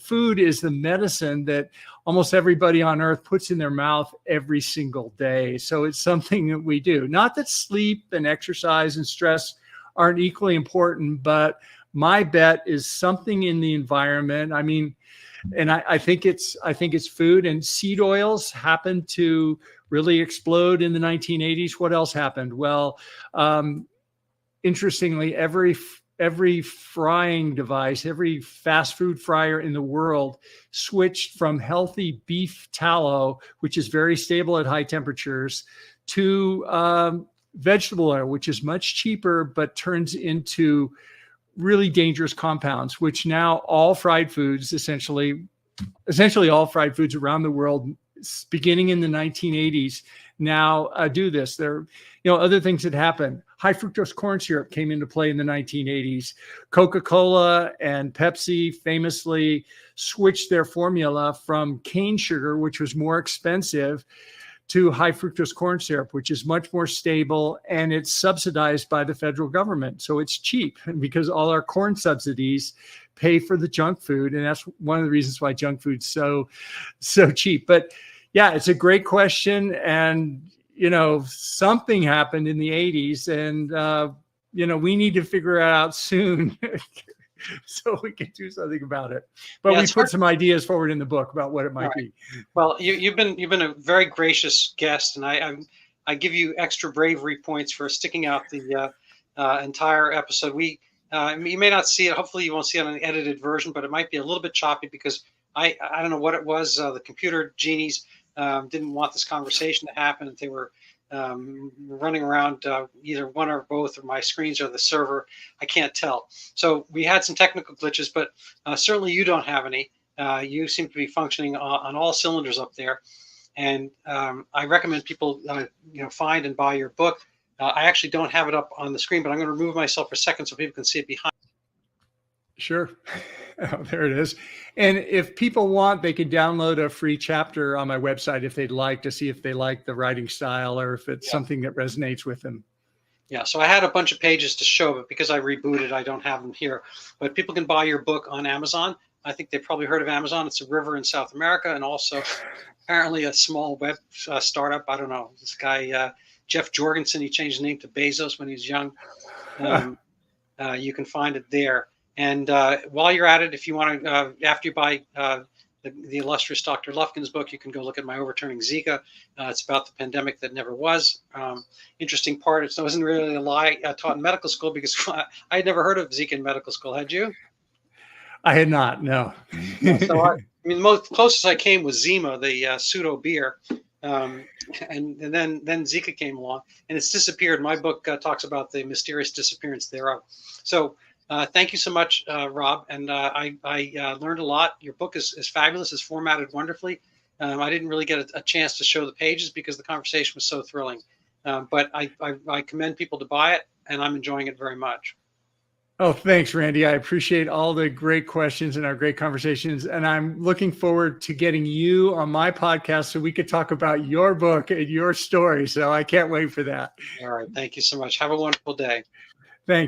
Food is the medicine that almost everybody on earth puts in their mouth every single day. So it's something that we do. Not that sleep and exercise and stress aren't equally important, but my bet is something in the environment. I mean, and I think it's food, and seed oils happened to really explode in the 1980s. What else happened? Well, interestingly, every frying device, every fast food fryer in the world switched from healthy beef tallow, which is very stable at high temperatures, to vegetable oil, which is much cheaper, but turns into really dangerous compounds, which now all fried foods, essentially all fried foods around the world, beginning in the 1980s, now do this. There, other things that happened. High fructose corn syrup came into play in the 1980s. Coca-Cola and Pepsi famously switched their formula from cane sugar, which was more expensive, to high fructose corn syrup, which is much more stable, and it's subsidized by the federal government. So it's cheap because all our corn subsidies pay for the junk food. And that's one of the reasons why junk food's so cheap. But yeah, it's a great question. And, something happened in the 80s and, we need to figure it out soon. So we can do something about it. But we put some ideas forward in the book about what it might be. Well, you've been a very gracious guest, and I give you extra bravery points for sticking out the entire episode. You may not see it. Hopefully, you won't see it on an edited version, but it might be a little bit choppy because I don't know what it was. The computer genies didn't want this conversation to happen, and they were running around either one or both of my screens or the server. I can't tell. So we had some technical glitches, but certainly you don't have any. You seem to be functioning on all cylinders up there. And I recommend people find and buy your book. I actually don't have it up on the screen, but I'm going to remove myself for a second so people can see it behind. Sure. Oh, there it is. And if people want, they can download a free chapter on my website if they'd like, to see if they like the writing style or if it's something that resonates with them. Yeah, so I had a bunch of pages to show, but because I rebooted, I don't have them here. But people can buy your book on Amazon. I think they've probably heard of Amazon. It's a river in South America, and also apparently a small web startup. I don't know. This guy, Jeff Jorgensen, he changed his name to Bezos when he was young. You can find it there. And while you're at it, if you want to, after you buy the illustrious Dr. Lufkin's book, you can go look at my Overturning Zika. It's about the pandemic that never was. Interesting part, it wasn't really a lie taught in medical school because I had never heard of Zika in medical school. Had you? I had not, no. So the most closest I came was Zima, the pseudo beer. And then Zika came along, and it's disappeared. My book talks about the mysterious disappearance thereof. So thank you so much, Rob. And I learned a lot. Your book is fabulous. It's formatted wonderfully. I didn't really get a chance to show the pages because the conversation was so thrilling. But I commend people to buy it, and I'm enjoying it very much. Oh, thanks, Randy. I appreciate all the great questions and our great conversations. And I'm looking forward to getting you on my podcast so we could talk about your book and your story. So I can't wait for that. All right. Thank you so much. Have a wonderful day. Thanks.